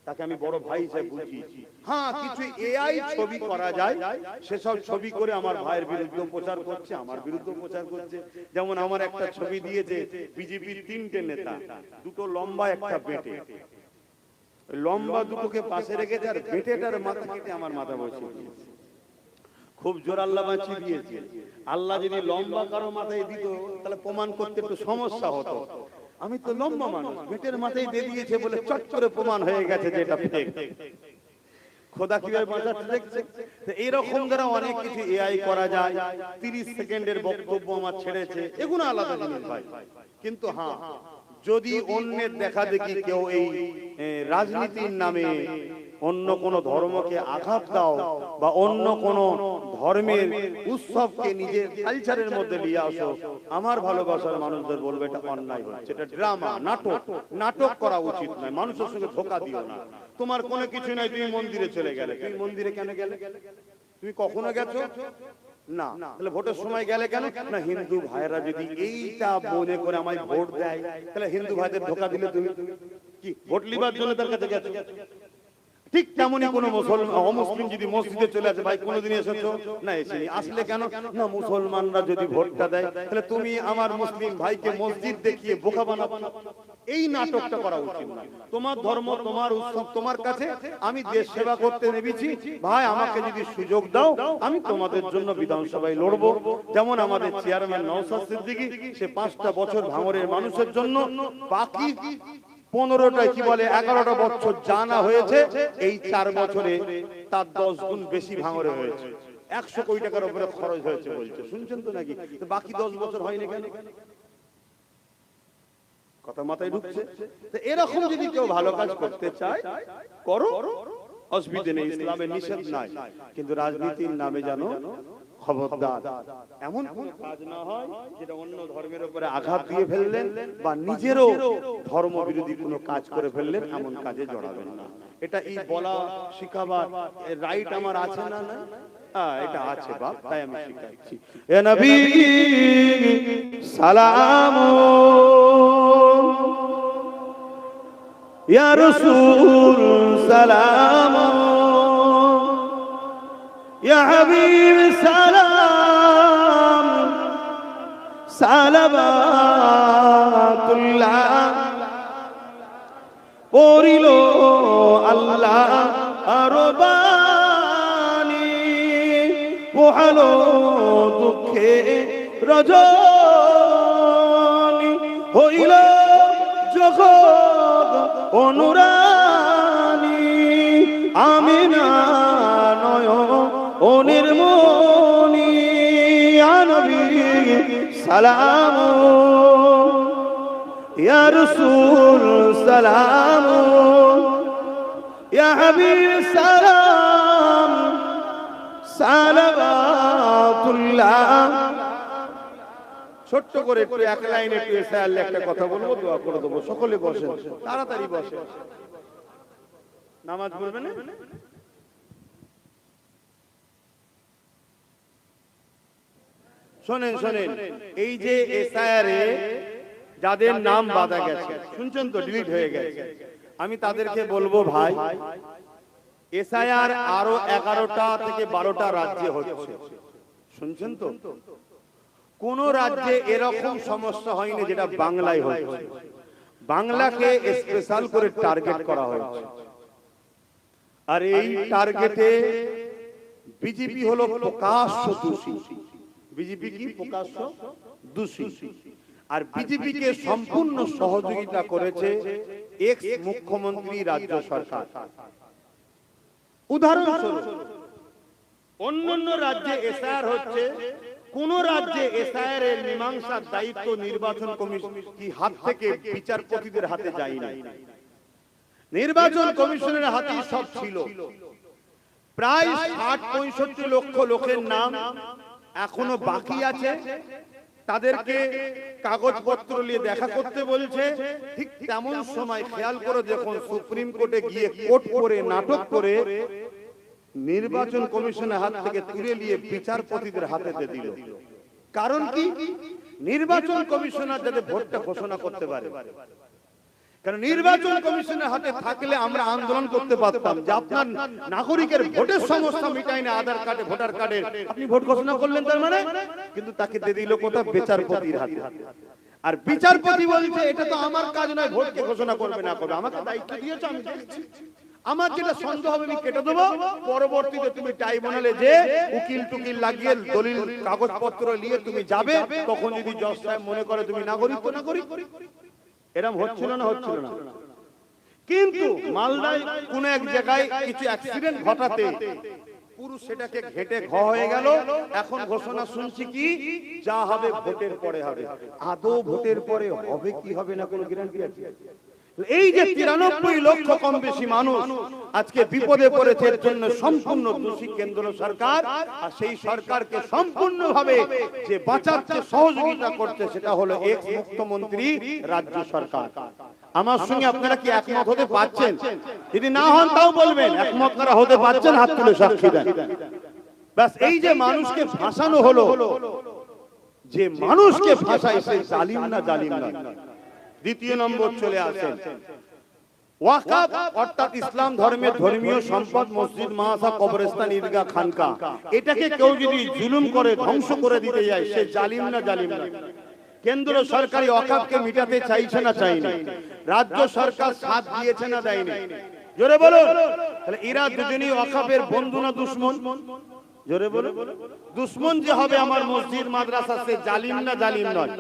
তাকে আমি বড় ভাই হিসেবে বুঝিয়েছি। হ্যাঁ, কিছু এআই ছবি করা যায়, সেসব ছবি করে আমার ভাইয়ের বিরুদ্ধে প্রচার করছে, আমার বিরুদ্ধে প্রচার করছে। যেমন আমার একটা ছবি দিয়েছে বিজেপির 3টে নেতা, দুটো লম্বা একটা বেটে, লম্বা দুটোকে পাশে রেখেছে আর বেটেটার মাথা কেটে আমার মাথা বসিয়ে দিয়েছে। খুব জোর আল্লাহ বাঁচিয়ে দিয়েছে। আল্লাহ যদি লম্বা কারো মাথায় দিত তাহলে প্রমাণ করতে একটু সমস্যা হতো। আমি তো লম্বা মানুষ, বেটের মাথায় দিয়ে দিয়েছে বলে চট করে প্রমাণ হয়ে গেছে যে এটা ফেক। খোদা কিভাবে বাঁচাতে দেখছে। তো এরকম দ্বারা অনেক কিছু এআই করা যায়। 30 সেকেন্ডের বক্তব্য আমার ছেড়েছে, এগুলো আলাদা জিনিস ভাই। কিন্তু হ্যাঁ, যদি অন্যের দেখা দেখি কেউ এই রাজনীতির নামে অন্য কোন ধর্মকে আঘাত দাও বা অন্য কোন ধর্মের উৎসবকে নিজের কালচারের মধ্যে নিয়ে আসো, আমার ভালোবাসার মানুষদের বলবে এটা অন্যায় হচ্ছে, এটা ড্রামা, নাটক। নাটক করা উচিত নয়, মানুষের সঙ্গে ধোঁকা দিও না। তোমার কোনো কিছু নাই, তুমি মন্দিরে চলে গেলে, তুমি মন্দিরে কেন গেলে? তুমি কখনো গেছো না? তাহলে ভোটের সময় গেলে কেন? না, হিন্দু ভাইরা যদি এইটা মনে করে আমায় ভোট দেয়, তাহলে হিন্দু ভাইদের ধোঁকা দিলে তুমি কি ভোট লিবার জন্য তার কাছে গেছো? ঠিক তেমনই কোন অমুসলিম যদি মসজিদে চলে আসে, ভাই কোনোদিন এসেছো না? এসেনি। আসলে কেন? না, মুসলমানরা যদি ভোটটা দেয় তাহলে তুমি আমার মুসলিম ভাইকে মসজিদ দেখিয়ে বোকা বানাবো। এই নাটকটা করা উচিত না। তোমার ধর্ম, তোমার উৎসব তোমার কাছে, আমি দেশ সেবা করতে নেমেছি ভাই, আমাকে যদি সুযোগ দাও আমি তোমাদের জন্য বিধানসভায় লড়বো। যেমন আমাদের চেয়ারম্যান নওশাদ সিদ্দিকী, সে 5টা বছর ভাঙড়ের মানুষের জন্য, বাকি 15টা কি বলে 11টা বছর জানা হয়েছে, এই 4 বছরে তার 10 গুণ বেশি ভাঙড়ে হয়েছে। 100 কোটি টাকার উপরে খরচ হয়েছে বলছে, শুনছেন তো নাকি? তো বাকি 10 বছর হয়নি কেন? কথা মাথায় ঢুকছে? তো এরকম যদি কেউ ভালো কাজ করতে চায় করো, অসুবিধা নেই, ইসলামের নিষেধ নাই। কিন্তু রাজনীতির নামে জানো খবরদার এমন কোন কাজ না হয় যেটা অন্য ধর্মের উপরে আঘাত দিয়ে ফেললেন বা নিজেরও ধর্ম বিরোধী কোনো কাজ করে ফেললেন, এমন কাজে জড়াবেন না। এটা এই বলা শিখাবার রাইট আমার আছে না? না, এটা আছে বাপ, তাই আমি শিখাচ্ছি। এ নবী সালাম, ইয়া রাসূল সালাম, ইয়া হাবিব সালাম, সালাবাতুল্লাহ পড়িল আল্লাহ আরবানি, পোহালো দুঃখে রজনী, হইল জগৎ অনুরানী, আমিনা নয়নের মনি, ইয়া নবী সালাম, ইয়া রাসূল সালাম, ইয়া হাবিব সালাম, সালাবাতুল্লাহ। ছোট্ট করে একটু এক লাইনে একটু এসে আল্লাহ একটা কথা বলবো, দোয়া করে দেবো। সকলে বসেন, তাড়াতাড়ি বসেন, নামাজ পড়বেন। শোনেন শোনেন, এই যে এসআইআরে যাদের নাম বাধা গেছে, শুনছেন তো, ডিলিট হয়ে গেছে, আমি তাদেরকে বলবো ভাই, এসআইআর আরো 11টা থেকে 12টা রাজ্যে হচ্ছে, শুনছেন তো? কোন রাজ্যে এরকম সমস্যা হয়নি যেটা বাংলায় হচ্ছে। বাংলাকে স্পেশাল করে টার্গেট করা হয়েছে, আর এই টার্গেটে বিজেপি হলো প্রকাশ্য দোষী। বিজেপি কি প্রকাশ্য দোষী? আর বিজেপি কে সম্পূর্ণ সহযোগিতা করেছে এক্স মুখ্যমন্ত্রী, রাজ্য সরকার। উদাহরণস্বরূপ অন্যান্য রাজ্যে এসআইআর হচ্ছে, কোন রাজ্যে এসআইআর এর মীমাংসার দায়িত্ব নির্বাচন কমিশন কি হাত থেকে বিচারপতিদের হাতে যায়নি, নির্বাচন কমিশনের হাতেই সব ছিল। প্রায় 60-65 লক্ষ লোকের নাম এখনো বাকি আছে, তাদেরকে কাগজপত্র নিয়ে দেখা করতে বলছে। ঠিক তেমন সময় খেয়াল করে দেখুন, সুপ্রিম কোর্টে গিয়ে কোর্ট করে নাটক করে নির্বাচন কমিশনের হাত থেকে তুলে নিয়ে বিচারপতিদের হাতে দিল। কারণ কি? নির্বাচন কমিশনার যাতে ভোটটা ঘোষণা করতে পারে। কারণ নির্বাচন কমিশনের হাতে থাকলে আমরা আন্দোলন করতে পারতাম যে আপনার নাগরিকের ভোটের সমস্যা মিটাই না, আধার কার্ডে ভোটার কার্ডে আপনি ভোট ঘোষণা করলেন তার মানে, কিন্তু তাকে দিয়ে দিল কোথা? বিচারপতির হাতে। আর বিচারপতি বলছে এটা তো আমার কাজ নয়, ভোটকে ঘোষণা করবে না করবে, আমাকে দায়িত্ব দিয়েছে, আমি দেখছি, আমার যেটা সন্দেহ হবে আমি কেটে দেবো। পরবর্তীতে তুমি ট্রাইব্যুনালে যে উকিল টুকিল লাগিয়ে দলিল কাগজপত্র নিয়ে তুমি যাবে, তখন যদি জজ সাহেব মনে করে তুমি নাগরিক তো নাগরিক। এরকম হচ্ছিল না? হচ্ছিল না। কিন্তু মালদায় কোন এক জায়গায় কিছু অ্যাক্সিডেন্ট ঘটাতে পুরো সেটাকে ঘেটে ঘ হয়ে গেল। এখন ঘোষণা শুনছি কি, যা হবে ভোটের পরে হবে। আদৌ ভোটের পরে হবে কি হবে না কোনো গ্যারান্টি আছে? এই যে 93 লক্ষ কম বেশি মানুষ আজকে বিপদে পড়েছে, এর জন্য সম্পূর্ণ দোষী কেন্দ্র সরকার। আর সেই সরকারকে সম্পূর্ণভাবে যে বাঁচাচ্ছে, সহযোগিতা করছে, সেটা হলো এক্স মুখ্যমন্ত্রী, রাজ্য সরকার। আমার সঙ্গে আপনারা কি একমত হতে পারছেন? যদি না হন তাও বলবেন, একমত করা হতে পারছেন, হাত তুলে সাক্ষী দেন। ব্যাস, এই যে মানুষকে ফাঁসানো হলো, যে মানুষকে ফাঁসায় সে জালিম না জালিম না। দ্বিতীয় নম্বর চলে আসেন ওয়াকফ, অর্থাৎ ইসলাম ধর্মের ধর্মীয় সম্পদ, মসজিদ, মাদ্রাসা, কবরস্থান, ঈদগাহ, খানকা, এটাকে কেউ যদি জুলুম করে ধ্বংস করে দিতে যায়, সে জালিম না জালিম না? কেন্দ্র সরকারি ওয়াকফকে মিটাতে চাইছে না চাইনি? রাজ্য সরকার সাথ দিয়েছে না দেয়নি? জোরে বলো। তাহলে এরা দুজনই ওয়াকফের বন্ধু না দুশমন? জোরে বলো। দুশমন যে হবে আমার মসজিদ মাদ্রাসা, সে জালিম না জালিম নয়?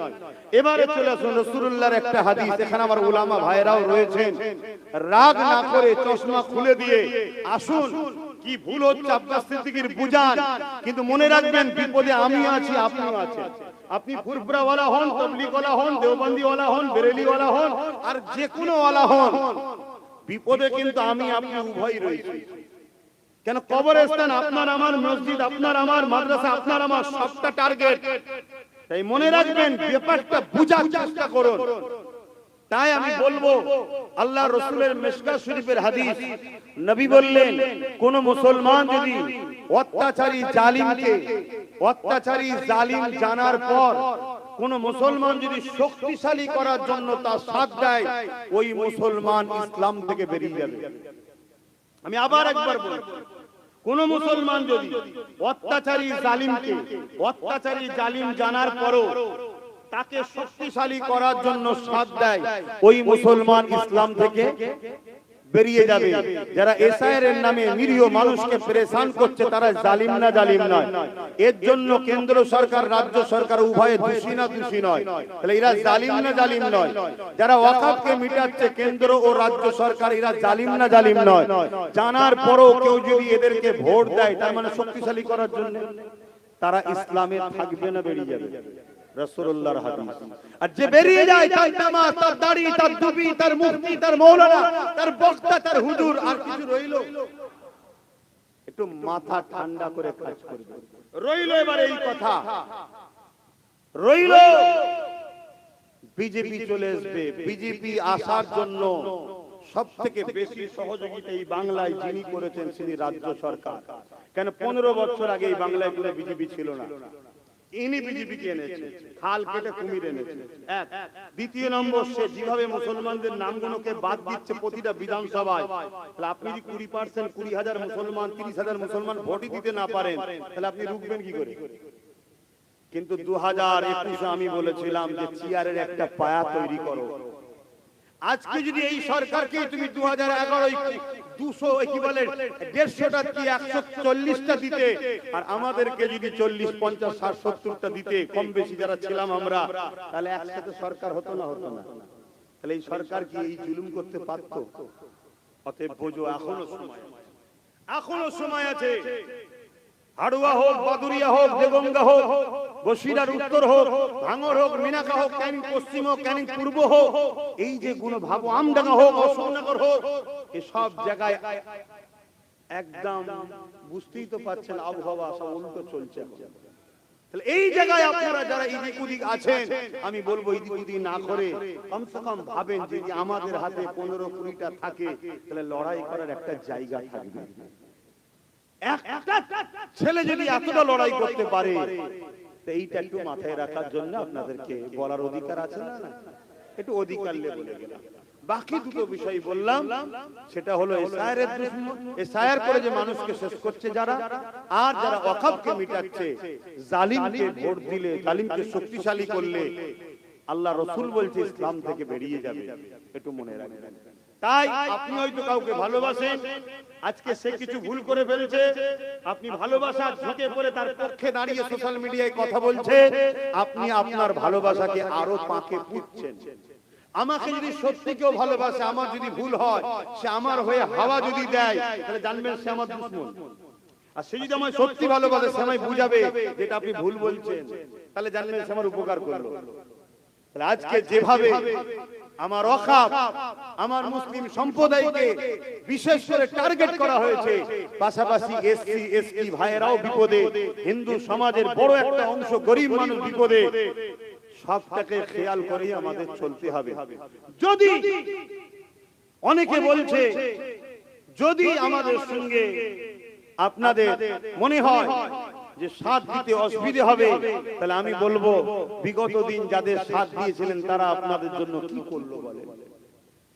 এবারে চলে আসুন রাসূলুল্লাহর একটা হাদিস, এখানে আমার উলামা ভাইরাও রয়েছেন, রাগ না করে চশমা খুলে দিয়ে আসুন কি ভুল হচ্ছে আব্বাস সিদ্দিকীর বুঝান, কিন্তু মনে রাখবেন বিপদে আমি আছি, আপনিও আছেন। আপনি ফুরফুরা ওয়ালা হন, তাবলীগ ওয়ালা হন, দেওবন্দি ওয়ালা হন, বেরেলি ওয়ালা হন, আর যে কোনো ওয়ালা হন, বিপদে কিন্তু আমি আপনি উভয়ই রয়েছি। কেন কবরস্থান আপনার আমার, মসজিদ আপনার আমার, মাদ্রাসা আপনার আমার, সবটা টার্গেট। তাই মনে রাখবেন ব্যাপারটা বুঝার চেষ্টা করুন। তাই আমি বলবো আল্লাহ রাসূলের মিশকাত শরীফের হাদিস, নবী বললেন কোন মুসলমান যদি অত্যাচারী জালিম জানার পর কোন মুসলমান যদি শক্তিশালী করার জন্য তার সাথ দেয়, ওই মুসলমান ইসলাম থেকে বেরিয়ে যাবে। আমি আবার একবার বলছি, কোন মুসলমান যদি অত্যাচারী জালিম জানার পরও তাকে শক্তিশালী করার জন্য সাথ দেয়, ওই মুসলমান ইসলাম থেকে বেরিয়ে যাবে। যারা এসআইআর নামে নিরীহ মানুষকে পেরেশান করছে তারা জালিম না জালিম নয়? এর জন্য কেন্দ্র সরকার রাজ্য সরকার উভয়ে দোষী না দোষী নয়? তাহলে এরা জালিম না জালিম নয়? যারা ওয়াকফকে মিটাচ্ছে কেন্দ্র ও রাজ্য সরকার, এরা জালিম না জালিম নয়? জানার পরও কেউ যদি এদেরকে ভোট দেয়, তার মানে শক্তিশালী করার জন্য, তারা ইসলামে থাকবে না বেরিয়ে যাবে? রাসূলুল্লাহর হাদিস। আর যে বেরিয়ে যায় তার নামাজ, তার দাড়ি, তার টুপি, তার মুফতি, তার মাওলানা, তার বক্তা, তার হুজুর, আর কিছু রইলো? একটু মাথা ঠান্ডা করে কাজ করবে। রইলো এবারে এই কথা, রইলো বিজেপি চলে আসবে। বিজেপি আসার জন্য সবথেকে বেশি সহযোগিতা এই বাংলায় যিনি করেছেন তিনি রাজ্য সরকার। কেন 15 বছর আগে এই বাংলায় কোনো বিজেপি ছিল না, ইনি বিজেপিকে এনেছে, খাল কেটে কুমির এনেছে। এক। দ্বিতীয় নম্বর, সে যেভাবে মুসলমানদের নামগুলোকে বাদ দিচ্ছে প্রতিটা বিধানসভায়, তাহলে আপনি যদি 20% 20,000 মুসলমান 30,000 মুসলমান ভোটই দিতে না পারেন, তাহলে আপনি রুখবেন কি করে? কিন্তু 2021 আমি বলেছিলাম যে চেয়ারের একটা পায়া তৈরি করো। আজকে যদি এই সরকারকে তুমি 2011 200 কি বলে 150টা কি 140টা দিতে, আর আমাদেরকে যদি 40 50 60 70টা দিতে, কম বেশি যারা ছিলাম আমরা, তাহলে একসাথে সরকার হতো না? হতো না? তাহলে এই সরকার কি এই জুলুম করতে পারত? অতএব বোঝো, এখনো সময় আছে। হাড়ুয়া হোক, বাদুরিয়া হোক, দেগঙ্গা হোক, বসিরার উত্তর হোক, ভাঙর হোক, মিনাকা হোক, ক্যানিং পশ্চিম হোক, ক্যানিং পূর্ব হোক, এই যে গুণ ভাবো, আমডাঙ্গা হোক, অশোকনগর হোক, এই সব জায়গায় একদম বুঝতেই তো পারছেন আবহাওয়া সব উল্টো চলছে। তাহলে এই জায়গায় আপনারা যারা এদিক ওদিক আছেন, আমি বলবো এদিক ওদিক না করে কমসে কম ভাবেন যে আমাদের হাতে 15-20টা থাকে, তাহলে লড়াই করার একটা জায়গা থাকবে। একটা ছেলে যদি এতটা লড়াই করতে পারে, এইটা একটু মাথায় রাখার জন্য আপনাদেরকে বলার অধিকার আছে না? একটু অধিকার বলে গেলাম। বাকি দুটো বিষয় বললাম, সেটা হলো এসআইআর করে যে মানুষকে শেষ করছে যারা, আর যারা ওয়াকফকে মিটাচ্ছে, জালিমকে ভোট দিলে, জালিমকে শক্তিশালী করলে আল্লাহ রাসূল বলছে ইসলাম থেকে বেরিয়ে যাবে। একটু মনে রাখবেন। তাই আপনি হয়তো কাউকে ভালোবাসেন, আজকে সে কিছু ভুল করে ফেলেছে, আপনি ভালোবাসা ঝুঁকে পড়ে তার পক্ষে দাঁড়িয়ে সোশ্যাল মিডিয়ায় কথা বলছে, আপনি আপনার ভালোবাসাকে আরো পাকে পুঁতছেন। আমাকে যদি সত্যি কেউ ভালোবাসে, আমার যদি ভুল হয়, সে আমার হয়ে হাওয়া যদি দেয়, তাহলে জানবেন সে আমার দুশমন। আর সে যদি আমায় সত্যি ভালোবাসে, সে আমায় বুঝাবে যেটা আপনি ভুল বলছেন, তাহলে জানবেন সে আমার উপকার করলো। তাহলে আজকে যেভাবে আমার ওয়াকফ, আমার মুসলিম সম্প্রদায়কে বিশেষ করে টার্গেট করা হয়েছে, পাশাপাশি এসসি এসটি ভাইয়েরাও বিপদে, হিন্দু সমাজের বড় একটা অংশ গরিব মানুষ বিপদে, সবটাকে খেয়াল করেই আমাদের চলতে হবে। যদি অনেকে বলছে যদি আমাদের সঙ্গে আপনাদের মনে হয় যে সাথ দিতে অসুবিধা হবে, তাহলে আমি বলবো বিগত দিন যাদের সাথ দিয়েছিলেন তারা আপনাদের জন্য কি করলো বলেন,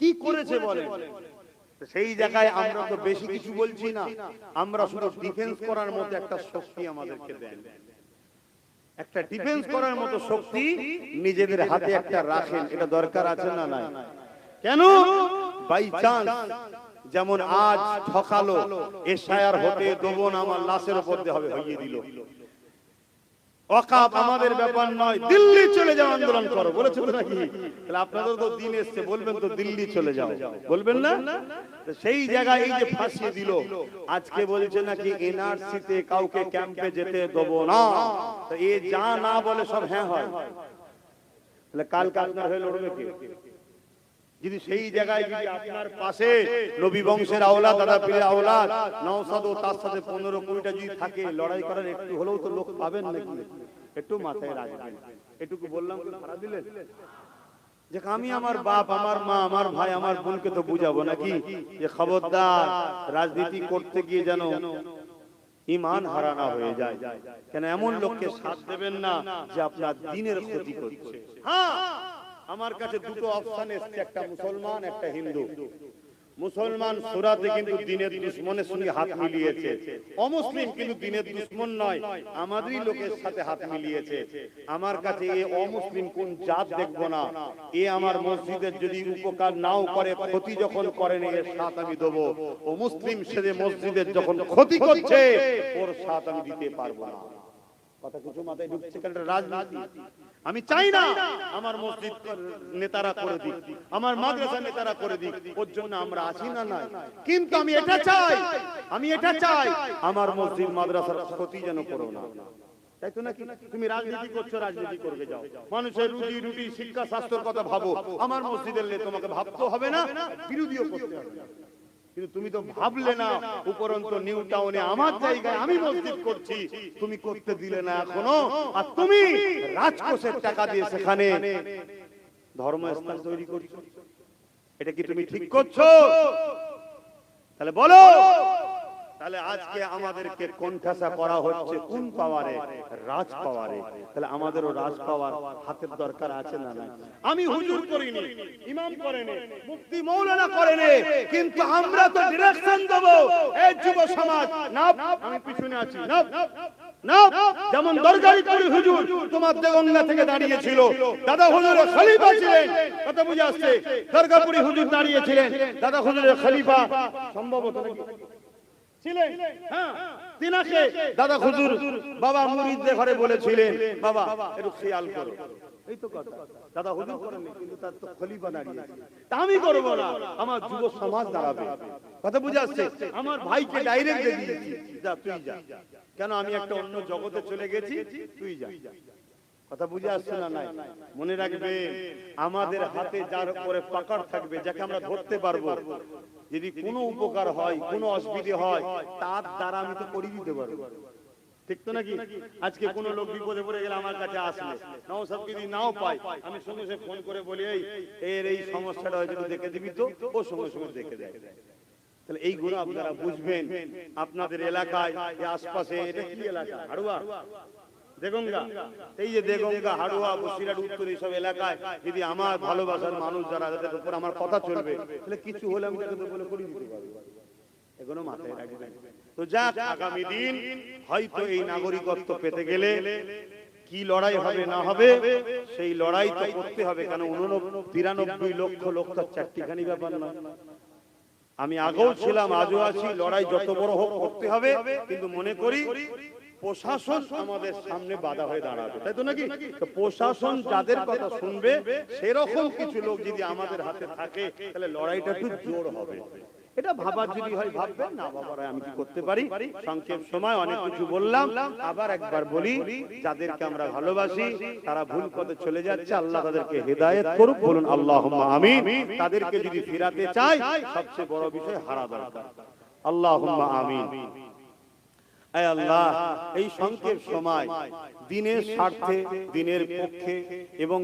কি করেছে বলেন? সেই জায়গায় আমরা তো বেশি কিছু বলছি না, আমরা শুধু ডিফেন্স করার মতো একটা শক্তি আমাদেরকে দেন, একটা ডিফেন্স করার মতো শক্তি নিজেদের হাতে একটা রাখেন, এটা দরকার আছে না? নাই? কেন? বাই চান্স যেমন আজ ঠকালো, এসআইআর হতে দেবো না, আমার লাশের উপর দিয়ে হবে, হইয়ে দিল। ওয়াকাফ আমাদের ব্যাপার নয়, দিল্লি চলে যাও আন্দোলন করো, বলেছে তো নাকি? তাহলে আপনাদের তো দিন এসছে, বলবেন তো দিল্লি চলে যাও, বলবেন না? সেই জায়গায় এই যে ফাঁসিয়ে দিল, আজকে বলছে নাকি এনআরসিতে কাউকে ক্যাম্পে যেতে দেবো না। তো এ যা না বলে সব হ্যাঁ হয়, তাহলে কাল আপনার হয়ে লড়বে কে? যদি সেই জায়গায় যদি আপনার পাশে নবী বংশের আওলাদ, দাদা পীরের আওলাদ, নওশাদ ও তার সাথে 15-20টা যদি থাকে, লড়াই করার একটু হলেও তো লোক পাবেন নাকি? একটু মাথায় রাখবেন। এটুকু বললাম, খারাপ দিলেন যে আমি আমার বাপ, আমার মা, আমার ভাই, আমার বোনকে তো বুঝাবো নাকি যে খবরদার রাজনীতি করতে গিয়ে যেন ঈমান হারানা হয়ে যায়। কেন এমন লোককে সাথ দেবেন না যে আপনার দ্বীনের ক্ষতি করছে। হ্যাঁ, আমার কাছে দুটো অপশন এসেছে, একটা মুসলমান, একটা হিন্দু। মুসলমান সূরাতে কিন্তু দ্বীনের দুশমনের সঙ্গে হাত মিলিয়েছে, অমুসলিম কিন্তু দ্বীনের দুশমন নয়, আমাদেরই লোকের সাথে হাত মিলিয়েছে। আমার কাছে এই অমুসলিম কোন জাত দেখবো না, এ আমার মসজিদের যদি উপকার নাও করে, ক্ষতি যখন করেন এর সাথ আমি দেবো। ও মুসলিম সেজে মসজিদের যখন ক্ষতি করছে ওর সাথ আমি দিতে পারবো না। কথা কিছু মাথায় ঢুকছে? কারণ রাজনীতি আমি চাই না আমার মসজিদ নেতারা করে দিক, আমার মাদ্রাসা নেতারা করে দিক, ওর জন্য আমরা আছি না নাই। কিন্তু আমি এটা চাই আমার মসজিদ মাদ্রাসার ক্ষতি যেন করো না। তাই তো নাকি? তুমি রাজনীতি করছো, রাজনীতি করবে যাও, মানুষের রুজি রুটি শিক্ষা স্বাস্থ্যের কথা ভাবো। আমার মসজিদের তোমাকে ভাবতে হবে না, বিরোধীও করতে হবে না। কিন্তু তুমি তো ভাবলে না, উপরন্ত নিউ টাউনে আমার জায়গায় আমি মসজিদ করছি, তুমি করতে দিলে না এখনো। আর তুমি রাজকোষের টাকা দিয়ে সেখানে ধর্মস্থান তৈরি করছো, এটা কি তুমি ঠিক করছো? তাহলে বলো, তাহলে আজকে আমাদেরকে কণ্ঠাসা করা হচ্ছে কোন পাওয়ারে? রাজ পাওয়ারে। তাহলে আমাদেরও রাজ পাওয়ার হাতের দরকার আছে না না? আমি হুজুর করিনি, ইমাম করেনি, মুফতি মৌলানা করেনি, কিন্তু আমরা তো ডিরেকশন দেব। এই যুব সমাজ না, আমি পিছনে আছি না না। যেমন দরগারিপুরি হুজুর তোমার দেগঙ্গা থেকে দাঁড়িয়েছিল, দাদা হুজুরের খলিফা ছিলেন, কথা বুঝে আসছে? দরগাপুরি হুজুর দাঁড়িয়েছিলেন, দাদা হুজুরের খলিফা সম্ভবত ছিলেন। হ্যাঁ, তিনাকে দাদা হুজুর বাবা মুরিদদের ঘরে বলেছিলেন, বাবা একটু খেয়াল করো। এই তো কথা, দাদা হুজুর করেন কিন্তু তার তো খলিফা দাঁড়িয়েছে। তা আমি করব না, আমার যুব সমাজ দাঁড়াবে। কথা বুঝে আসছে? আমার ভাইকে ডাইরেক্ট দিয়ে দিয়েছি, যা তুই যা। কেন? আমি একটা অন্য জগতে চলে গেছি, তুই যা। কথা বুঝে আসছে না নাই? মনে রাখবে, আমাদের হাতে যার উপরে পাকড় থাকবে, যাকে আমরা ধরতে পারবো, যদি কোনো উপকার হয়, কোনো অসুবিধা হয়, তার দ্বারা আমি তো করে দিতে পারবো। ঠিক তো নাকি? আজকে কোনো লোক বিপদে পড়ে গেলে আমার কাছে আসলে নওশাদ যদি নাও পাই, আমি সঙ্গে সঙ্গে ফোন করে বলি, এই সমস্যাটা হয়েছে, দেখে দিবি তো? ও সঙ্গে সঙ্গে দেখে দেয়। তাহলে এইগুলো আপনারা বুঝবেন। আপনাদের এলাকায়, আশপাশে, এটা কি এলাকা? হাড়ুয়া, দেগঙ্গা, এই যে দেগঙ্গা, হাড়ুয়া, বসিরহাট, উত্তর, এইসব এলাকায় যদি আমার ভালোবাসার মানুষ যারা, যাদের উপর আমার কথা চলবে, তাহলে কিছু হলে আমি তাদের বলে করে দিতে পারবো। এগুলো মাথায় রাখবেন। তো যাক, আগামী দিন হয়তো এই নাগরিকত্ব পেতে গেলে কি লড়াই হবে না হবে, সেই লড়াই তো করতে হবে। কেন 93 লক্ষ চারটিখানি ব্যাপার না। আমি আগেও ছিলাম, আজও আছি, লড়াই যত বড় হোক করতে হবে। কিন্তু মনে করি প্রশাসন আমাদের সামনে বাধা হয়ে দাঁড়াবে, তাই তো নাকি? তো প্রশাসন যাদের কথা শুনবে, সেরকম কিছু লোক যদি আমাদের হাতে থাকে, তাহলে লড়াইটা একটু জোর হবে। এটা ভাবার যদি হয় ভাববেন, না ভাবার হয় আমি কি করতে পারি। সংক্ষেপ সময় অনেক কিছু বললাম, আবার একবার বলি, যাদেরকে আমরা ভালোবাসি তারা ভুল পথে চলে যাচ্ছে, আল্লাহ তাদেরকে হেদায়েত করুক, বলুন আল্লাহুম্মা আমিন। তাদেরকে যদি ফিরাতে চাই, সবচেয়ে বড় বিষয় হারা দরকার। আল্লাহুম্মা আমিন। আয় আল্লাহ, এই সংক্ষেপ সময় দ্বীনের স্বার্থে, দ্বীনের পক্ষে এবং